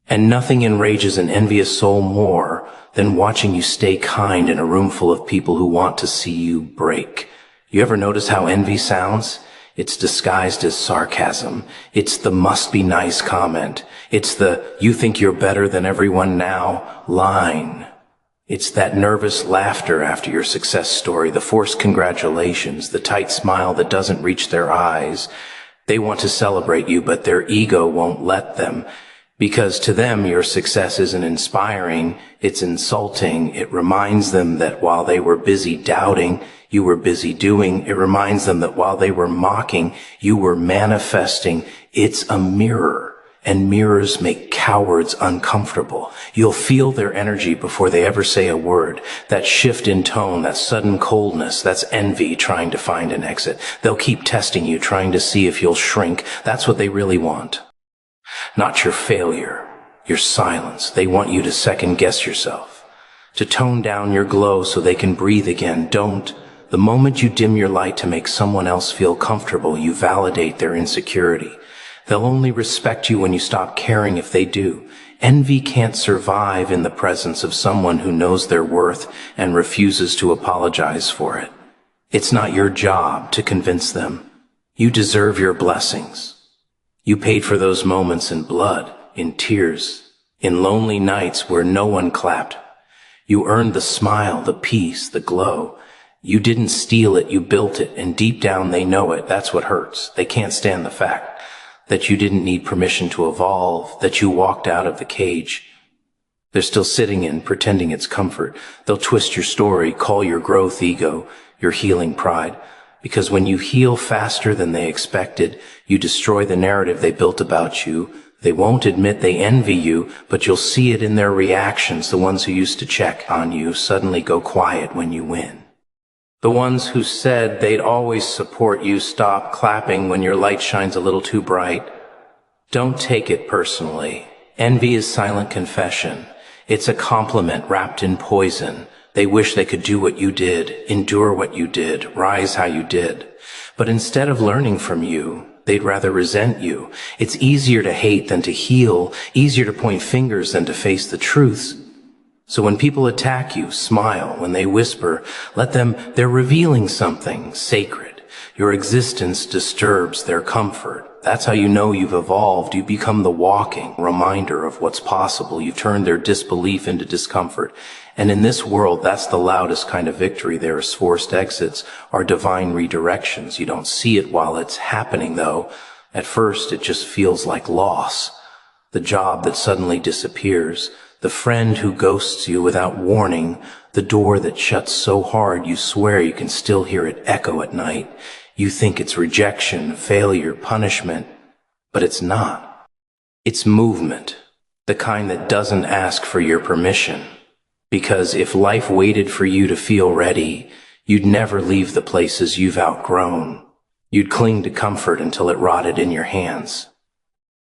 And nothing enrages an envious soul more than watching you stay kind in a room full of people who want to see you break. You ever notice how envy sounds? It's disguised as sarcasm. It's the must be nice comment. It's the you think you're better than everyone now line. It's that nervous laughter after your success story, the forced congratulations, the tight smile that doesn't reach their eyes. They want to celebrate you, but their ego won't let them. Because to them, your success isn't inspiring, it's insulting. It reminds them that while they were busy doubting, you were busy doing. It reminds them that while they were mocking, you were manifesting. It's a mirror, and mirrors make cowards uncomfortable. You'll feel their energy before they ever say a word. That shift in tone, that sudden coldness, that's envy trying to find an exit. They'll keep testing you, trying to see if you'll shrink. That's what they really want. Not your failure, your silence. They want you to second guess yourself, to tone down your glow so they can breathe again. Don't. The moment you dim your light to make someone else feel comfortable, you validate their insecurity. They'll only respect you when you stop caring if they do. Envy can't survive in the presence of someone who knows their worth and refuses to apologize for it. It's not your job to convince them. You deserve your blessings. You paid for those moments in blood, in tears, in lonely nights where no one clapped. You earned the smile, the peace, the glow. You didn't steal it, you built it, and deep down they know it. That's what hurts. They can't stand the fact that you didn't need permission to evolve, that you walked out of the cage. They're still sitting in, pretending it's comfort. They'll twist your story, call your growth ego, your healing pride. Because when you heal faster than they expected, you destroy the narrative they built about you. They won't admit they envy you, but you'll see it in their reactions. The ones who used to check on you suddenly go quiet when you win. The ones who said they'd always support you stop clapping when your light shines a little too bright. Don't take it personally. Envy is silent confession. It's a compliment wrapped in poison. They wish they could do what you did, endure what you did, rise how you did. But instead of learning from you, they'd rather resent you. It's easier to hate than to heal, easier to point fingers than to face the truths. So when people attack you, smile. When they whisper, let them, they're revealing something sacred. Your existence disturbs their comfort. That's how you know you've evolved. You become the walking reminder of what's possible. You've turned their disbelief into discomfort. And in this world, that's the loudest kind of victory. There is forced exits, are divine redirections. You don't see it while it's happening, though. At first, it just feels like loss. The job that suddenly disappears. The friend who ghosts you without warning. The door that shuts so hard you swear you can still hear it echo at night. You think it's rejection, failure, punishment, but it's not. It's movement, the kind that doesn't ask for your permission. Because if life waited for you to feel ready, you'd never leave the places you've outgrown. You'd cling to comfort until it rotted in your hands.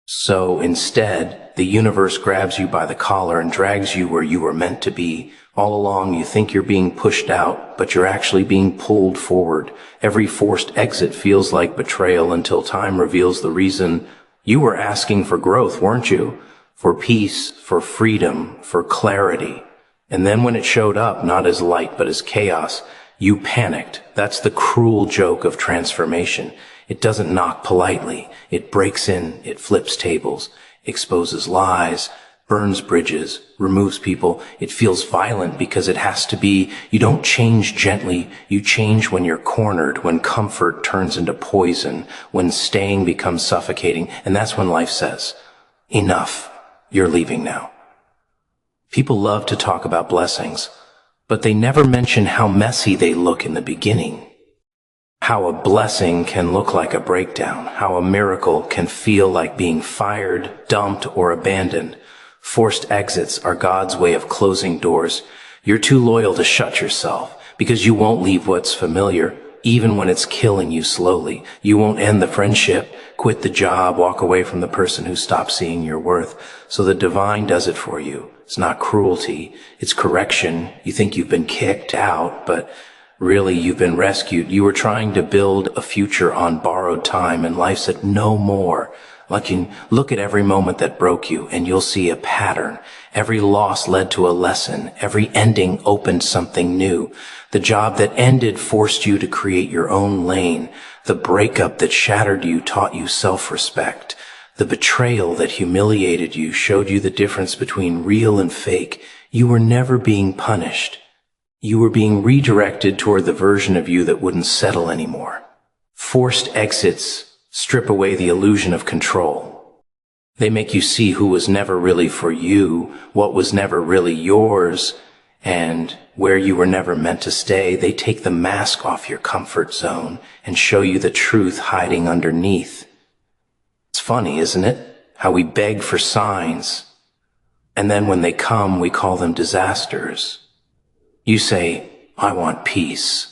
So instead, the universe grabs you by the collar and drags you where you were meant to be. All along, you think you're being pushed out, but you're actually being pulled forward. Every forced exit feels like betrayal until time reveals the reason. You were asking for growth, weren't you? For peace, for freedom, for clarity. And then when it showed up, not as light but as chaos, you panicked. That's the cruel joke of transformation. It doesn't knock politely. It breaks in, it flips tables, exposes lies, burns bridges, removes people. It feels violent because it has to be. You don't change gently. You change when you're cornered, when comfort turns into poison, when staying becomes suffocating. And that's when life says, enough, you're leaving now. People love to talk about blessings, but they never mention how messy they look in the beginning. How a blessing can look like a breakdown, how a miracle can feel like being fired, dumped, or abandoned. Forced exits are God's way of closing doors. You're too loyal to shut yourself because you won't leave what's familiar, even when it's killing you slowly. You won't end the friendship, quit the job, walk away from the person who stopped seeing your worth. So the divine does it for you. It's not cruelty, it's correction. You think you've been kicked out, but really you've been rescued. You were trying to build a future on borrowed time, and life said no more. Like, you look at every moment that broke you and you'll see a pattern. Every loss led to a lesson. Every ending opened something new. The job that ended forced you to create your own lane. The breakup that shattered you taught you self-respect. The betrayal that humiliated you showed you the difference between real and fake. You were never being punished. You were being redirected toward the version of you that wouldn't settle anymore. Forced exits strip away the illusion of control. They make you see who was never really for you, what was never really yours, and where you were never meant to stay. They take the mask off your comfort zone and show you the truth hiding underneath. It's funny, isn't it? How we beg for signs, and then when they come, we call them disasters. You say, I want peace.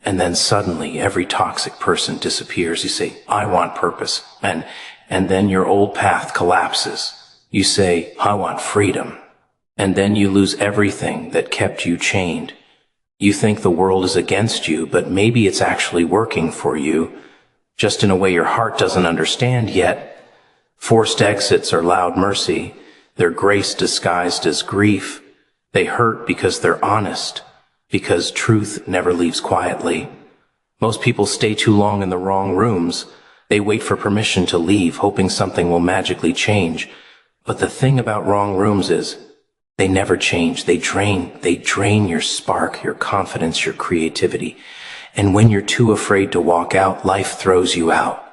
And then suddenly every toxic person disappears. You say, I want purpose. And then your old path collapses. You say, I want freedom. And then you lose everything that kept you chained. You think the world is against you, but maybe it's actually working for you, just in a way your heart doesn't understand yet. Forced exits are loud mercy. They're grace disguised as grief. They hurt because they're honest, because truth never leaves quietly. Most people stay too long in the wrong rooms. They wait for permission to leave, hoping something will magically change. But the thing about wrong rooms is, they never change. They drain your spark, your confidence, your creativity. And when you're too afraid to walk out, life throws you out.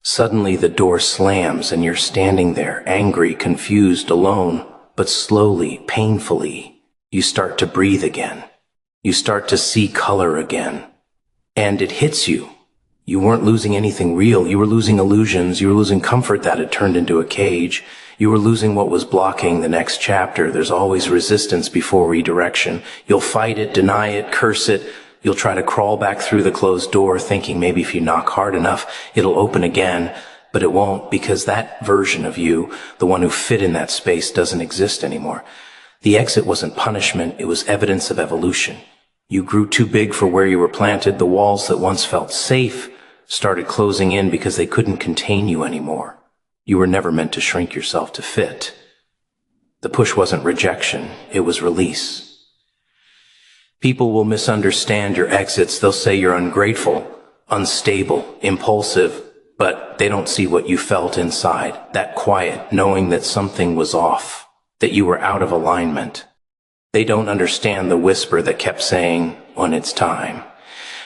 Suddenly the door slams and you're standing there, angry, confused, alone. But slowly, painfully, you start to breathe again. You start to see color again. And it hits you. You weren't losing anything real. You were losing illusions. You were losing comfort that had turned into a cage. You were losing what was blocking the next chapter. There's always resistance before redirection. You'll fight it, deny it, curse it. You'll try to crawl back through the closed door, thinking maybe if you knock hard enough, it'll open again. But it won't, because that version of you, the one who fit in that space, doesn't exist anymore. The exit wasn't punishment. It was evidence of evolution. You grew too big for where you were planted. The walls that once felt safe started closing in because they couldn't contain you anymore. You were never meant to shrink yourself to fit. The push wasn't rejection, it was release. People will misunderstand your exits. They'll say you're ungrateful, unstable, impulsive, but they don't see what you felt inside. That quiet, knowing that something was off, that you were out of alignment. They don't understand the whisper that kept saying, when it's time.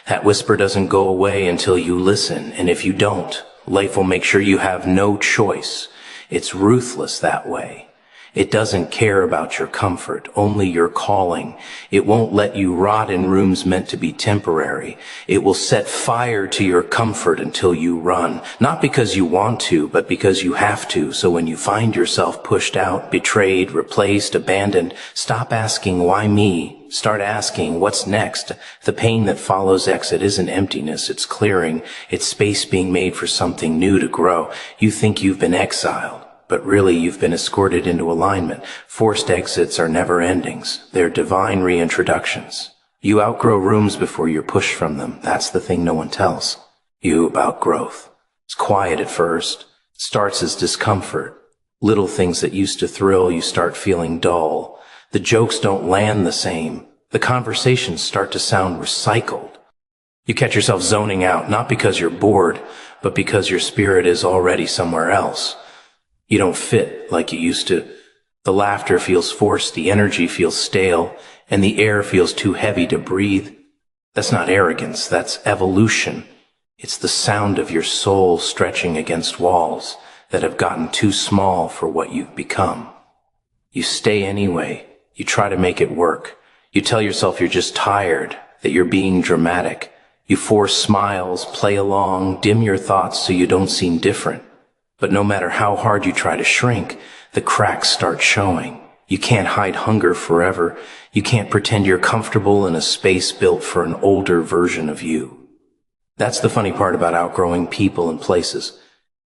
That whisper doesn't go away until you listen, and if you don't, life will make sure you have no choice. It's ruthless that way. It doesn't care about your comfort, only your calling. It won't let you rot in rooms meant to be temporary. It will set fire to your comfort until you run, not because you want to, but because you have to. So when you find yourself pushed out, betrayed, replaced, abandoned, stop asking, why me? Start asking, what's next? The pain that follows exit isn't emptiness, it's clearing. It's space being made for something new to grow. You think you've been exiled, but really you've been escorted into alignment. Forced exits are never endings. They're divine reintroductions. You outgrow rooms before you're pushed from them. That's the thing no one tells you about growth. It's quiet at first. It starts as discomfort. Little things that used to thrill you start feeling dull. The jokes don't land the same. The conversations start to sound recycled. You catch yourself zoning out, not because you're bored, but because your spirit is already somewhere else. You don't fit like you used to. The laughter feels forced, the energy feels stale, and the air feels too heavy to breathe. That's not arrogance, that's evolution. It's the sound of your soul stretching against walls that have gotten too small for what you've become. You stay anyway. You try to make it work. You tell yourself you're just tired, that you're being dramatic. You force smiles, play along, dim your thoughts so you don't seem different. But no matter how hard you try to shrink, the cracks start showing. You can't hide hunger forever. You can't pretend you're comfortable in a space built for an older version of you. That's the funny part about outgrowing people and places.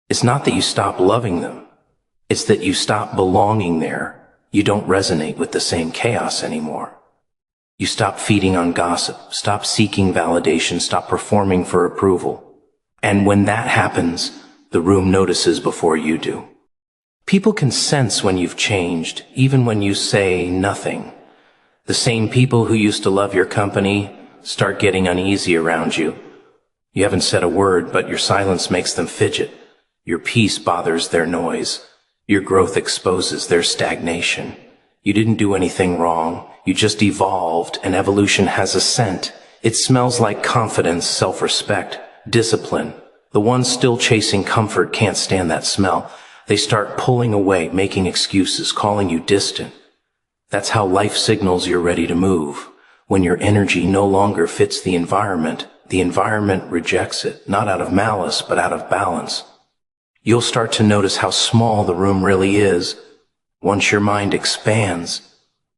It's not that you stop loving them. It's that you stop belonging there. You don't resonate with the same chaos anymore. You stop feeding on gossip, stop seeking validation, stop performing for approval. And when that happens, the room notices before you do. People can sense when you've changed, even when you say nothing. The same people who used to love your company start getting uneasy around you. You haven't said a word, but your silence makes them fidget. Your peace bothers their noise. Your growth exposes their stagnation. You didn't do anything wrong. You just evolved, and evolution has a scent. It smells like confidence, self-respect, discipline. The ones still chasing comfort can't stand that smell. They start pulling away, making excuses, calling you distant. That's how life signals you're ready to move. When your energy no longer fits the environment rejects it, not out of malice, but out of balance. You'll start to notice how small the room really is. Once your mind expands,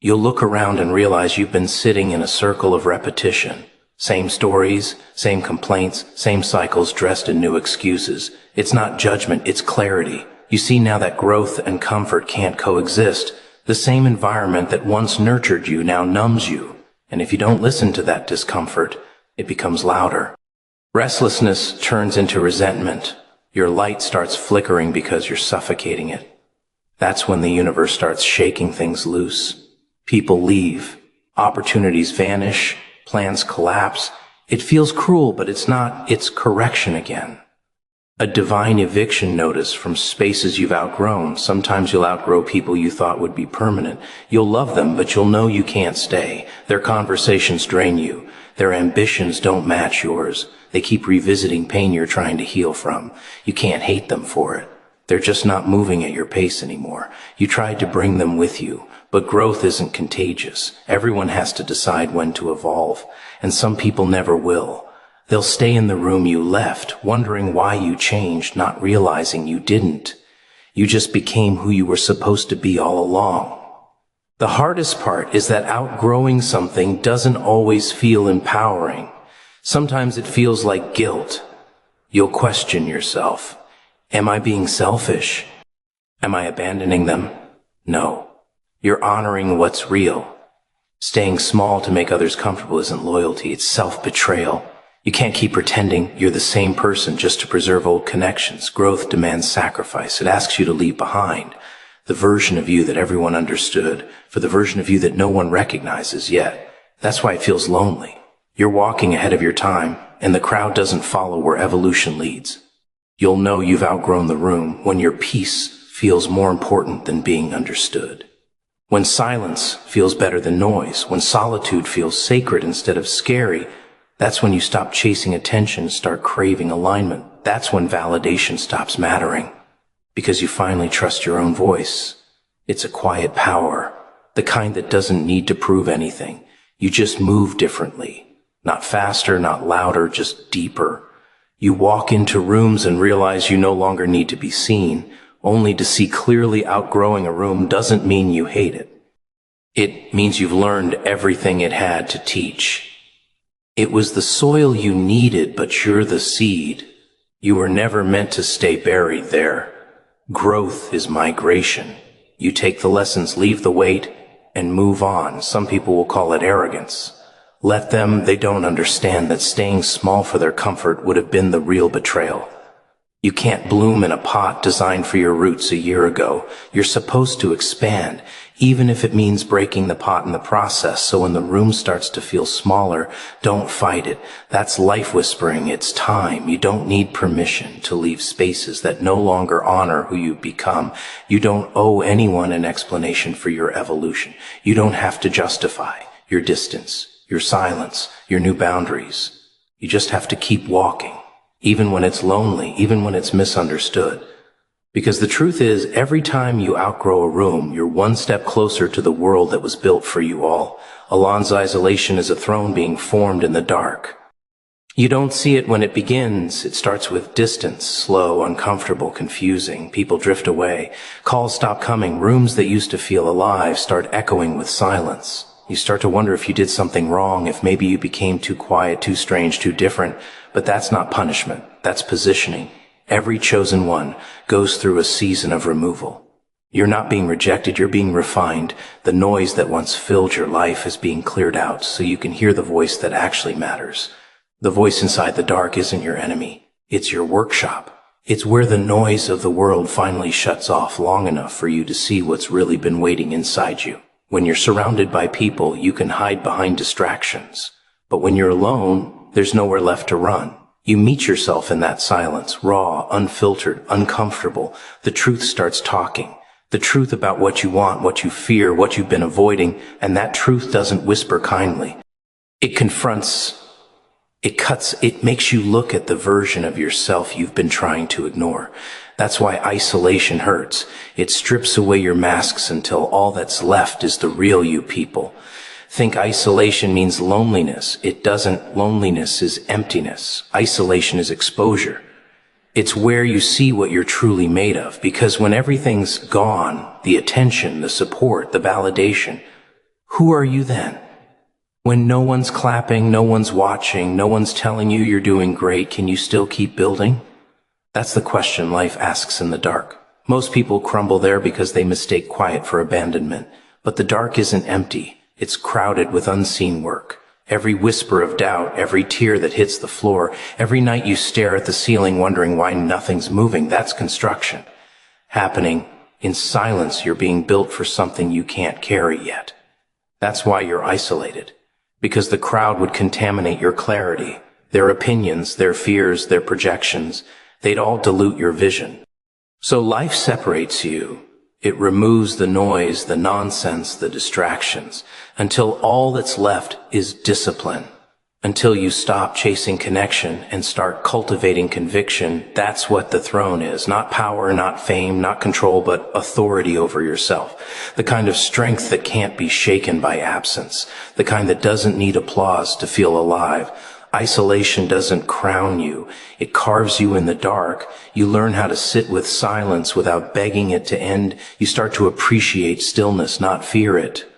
you'll look around and realize you've been sitting in a circle of repetition. Same stories, same complaints, same cycles dressed in new excuses. It's not judgment, it's clarity. You see now that growth and comfort can't coexist. The same environment that once nurtured you now numbs you. And if you don't listen to that discomfort, it becomes louder. Restlessness turns into resentment. Your light starts flickering because you're suffocating it. That's when the universe starts shaking things loose. People leave. Opportunities vanish. Plans collapse. It feels cruel, but it's not. It's correction again. A divine eviction notice from spaces you've outgrown. Sometimes you'll outgrow people you thought would be permanent. You'll love them, but you'll know you can't stay. Their conversations drain you. Their ambitions don't match yours. They keep revisiting pain you're trying to heal from. You can't hate them for it. They're just not moving at your pace anymore. You tried to bring them with you, but growth isn't contagious. Everyone has to decide when to evolve, and some people never will. They'll stay in the room you left, wondering why you changed, not realizing you didn't. You just became who you were supposed to be all along. The hardest part is that outgrowing something doesn't always feel empowering. Sometimes it feels like guilt. You'll question yourself. Am I being selfish? Am I abandoning them? No. You're honoring what's real. Staying small to make others comfortable isn't loyalty, it's self-betrayal. You can't keep pretending you're the same person just to preserve old connections. Growth demands sacrifice. It asks you to leave behind the version of you that everyone understood for the version of you that no one recognizes yet. That's why it feels lonely. You're walking ahead of your time, and the crowd doesn't follow where evolution leads. You'll know you've outgrown the room when your peace feels more important than being understood. When silence feels better than noise, when solitude feels sacred instead of scary, that's when you stop chasing attention and start craving alignment. That's when validation stops mattering, because you finally trust your own voice. It's a quiet power, the kind that doesn't need to prove anything. You just move differently. Not faster, not louder, just deeper. You walk into rooms and realize you no longer need to be seen. Only to see clearly. Outgrowing a room doesn't mean you hate it. It means you've learned everything it had to teach. It was the soil you needed, but you're the seed. You were never meant to stay buried there. Growth is migration. You take the lessons, leave the weight, and move on. Some people will call it arrogance. Let them. They don't understand that staying small for their comfort would have been the real betrayal. You can't bloom in a pot designed for your roots a year ago. You're supposed to expand, even if it means breaking the pot in the process. So when the room starts to feel smaller, don't fight it. That's life whispering. It's time. You don't need permission to leave spaces that no longer honor who you've become. You don't owe anyone an explanation for your evolution. You don't have to justify your distance, your silence, your new boundaries. You just have to keep walking. Even when it's lonely, even when it's misunderstood. Because the truth is, every time you outgrow a room, you're one step closer to the world that was built for you all. Alon's isolation is a throne being formed in the dark. You don't see it when it begins. It starts with distance, slow, uncomfortable, confusing. People drift away. Calls stop coming. Rooms that used to feel alive start echoing with silence. You start to wonder if you did something wrong, if maybe you became too quiet, too strange, too different. But that's not punishment. That's positioning. Every chosen one goes through a season of removal. You're not being rejected, you're being refined. The noise that once filled your life is being cleared out so you can hear the voice that actually matters. The voice inside the dark isn't your enemy. It's your workshop. It's where the noise of the world finally shuts off long enough for you to see what's really been waiting inside you. When you're surrounded by people, you can hide behind distractions. But when you're alone, there's nowhere left to run. You meet yourself in that silence, raw, unfiltered, uncomfortable. The truth starts talking. The truth about what you want, what you fear, what you've been avoiding, and that truth doesn't whisper kindly. It confronts It makes you look at the version of yourself you've been trying to ignore. That's why isolation hurts. It strips away your masks until all that's left is the real you, people. Think isolation means loneliness. It doesn't. Loneliness is emptiness. Isolation is exposure. It's where you see what you're truly made of, because when everything's gone, the attention, the support, the validation, who are you then? When no one's clapping, no one's watching, no one's telling you you're doing great, can you still keep building? That's the question life asks in the dark. Most people crumble there because they mistake quiet for abandonment. But the dark isn't empty. It's crowded with unseen work. Every whisper of doubt, every tear that hits the floor, every night you stare at the ceiling wondering why nothing's moving, that's construction. Happening in silence. You're being built for something you can't carry yet. That's why you're isolated. Because the crowd would contaminate your clarity, their opinions, their fears, their projections. They'd all dilute your vision. So life separates you. It removes the noise, the nonsense, the distractions, until all that's left is discipline. Until you stop chasing connection and start cultivating conviction. That's what the throne is. Not power, not fame, not control, but authority over yourself. The kind of strength that can't be shaken by absence. The kind that doesn't need applause to feel alive. Isolation doesn't crown you. It carves you in the dark. You learn how to sit with silence without begging it to end. You start to appreciate stillness, not fear it.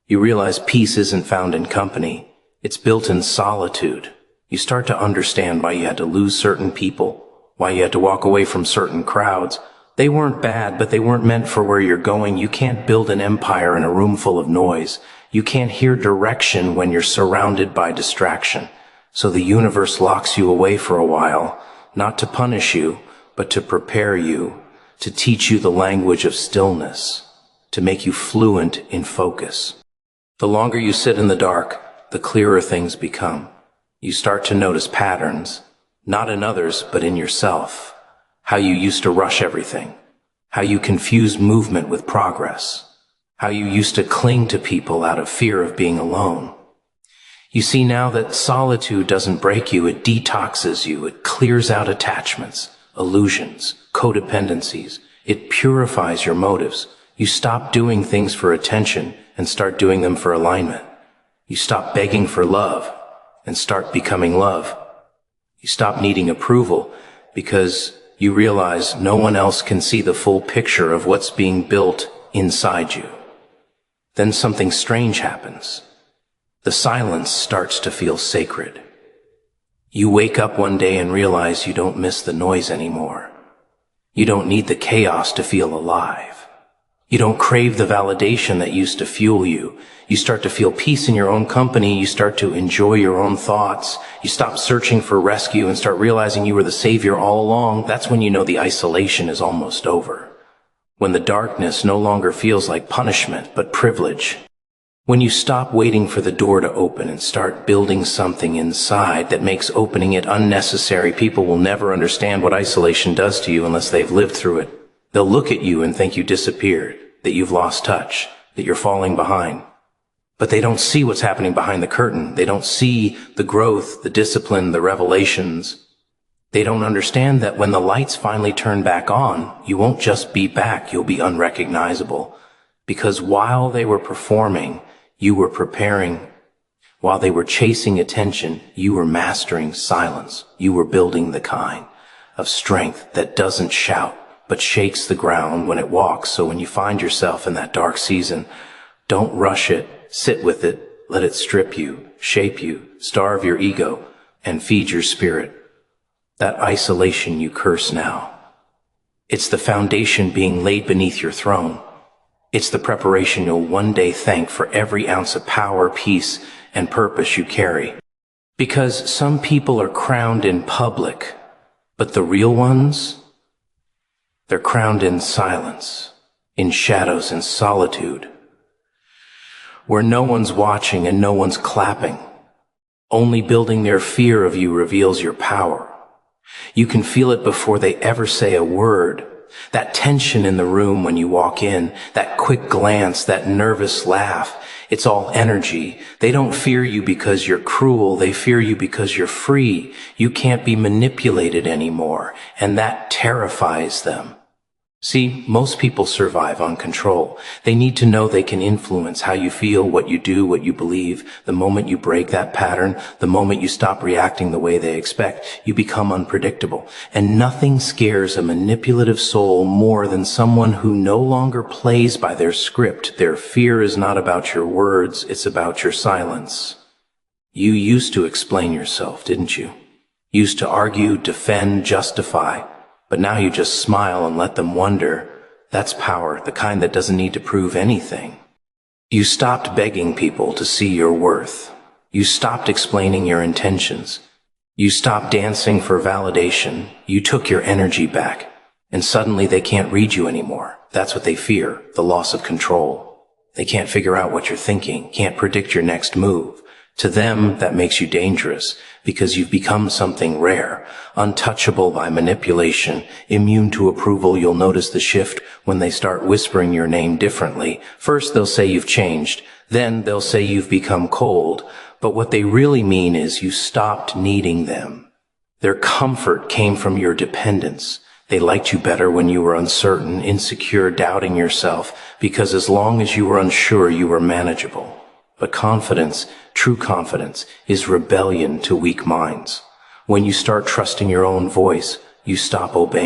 You realize peace isn't found in company. It's built in solitude. You start to understand why you had to lose certain people, why you had to walk away from certain crowds. They weren't bad, but they weren't meant for where you're going. You can't build an empire in a room full of noise. You can't hear direction when you're surrounded by distraction. So the universe locks you away for a while, not to punish you, but to prepare you, to teach you the language of stillness, to make you fluent in focus. The longer you sit in the dark, the clearer things become. You start to notice patterns, not in others, but in yourself. How you used to rush everything, how you confuse movement with progress, how you used to cling to people out of fear of being alone. You see now that solitude doesn't break you, it detoxes you, it clears out attachments, illusions, codependencies. It purifies your motives. You stop doing things for attention and start doing them for alignment. You stop begging for love and start becoming love. You stop needing approval because you realize no one else can see the full picture of what's being built inside you. Then something strange happens. The silence starts to feel sacred. You wake up one day and realize you don't miss the noise anymore. You don't need the chaos to feel alive. You don't crave the validation that used to fuel you. You start to feel peace in your own company. You start to enjoy your own thoughts. You stop searching for rescue and start realizing you were the savior all along. That's when you know the isolation is almost over. When the darkness no longer feels like punishment, but privilege. When you stop waiting for the door to open and start building something inside that makes opening it unnecessary. People will never understand what isolation does to you unless they've lived through it. They'll look at you and think you disappeared, that you've lost touch, that you're falling behind. But they don't see what's happening behind the curtain. They don't see the growth, the discipline, the revelations. They don't understand that when the lights finally turn back on, you won't just be back, you'll be unrecognizable. Because while they were performing, you were preparing. While they were chasing attention, you were mastering silence. You were building the kind of strength that doesn't shout, but shakes the ground when it walks. So when you find yourself in that dark season, don't rush it. Sit with it. Let it strip you, shape you, starve your ego, and feed your spirit. That isolation you curse now. It's the foundation being laid beneath your throne. It's the preparation you'll one day thank for every ounce of power, peace, and purpose you carry. Because some people are crowned in public, but the real ones, they're crowned in silence, in shadows and solitude, where no one's watching and no one's clapping. Only building their fear of you reveals your power. You can feel it before they ever say a word. That tension in the room when you walk in, that quick glance, that nervous laugh, it's all energy. They don't fear you because you're cruel. They fear you because you're free. You can't be manipulated anymore, and that terrifies them. See, most people survive on control. They need to know they can influence how you feel, what you do, what you believe. The moment you break that pattern, the moment you stop reacting the way they expect, you become unpredictable. And nothing scares a manipulative soul more than someone who no longer plays by their script. Their fear is not about your words, it's about your silence. You used to explain yourself, didn't you? Used to argue, defend, justify. But now you just smile and let them wonder. That's power, the kind that doesn't need to prove anything. You stopped begging people to see your worth. You stopped explaining your intentions. You stopped dancing for validation. You took your energy back. And suddenly they can't read you anymore. That's what they fear, the loss of control. They can't figure out what you're thinking, can't predict your next move. To them, that makes you dangerous because you've become something rare, untouchable by manipulation, immune to approval. You'll notice the shift when they start whispering your name differently. First, they'll say you've changed. Then they'll say you've become cold. But what they really mean is you stopped needing them. Their comfort came from your dependence. They liked you better when you were uncertain, insecure, doubting yourself, because as long as you were unsure, you were manageable. But confidence, true confidence, is rebellion to weak minds. When you start trusting your own voice, you stop obeying.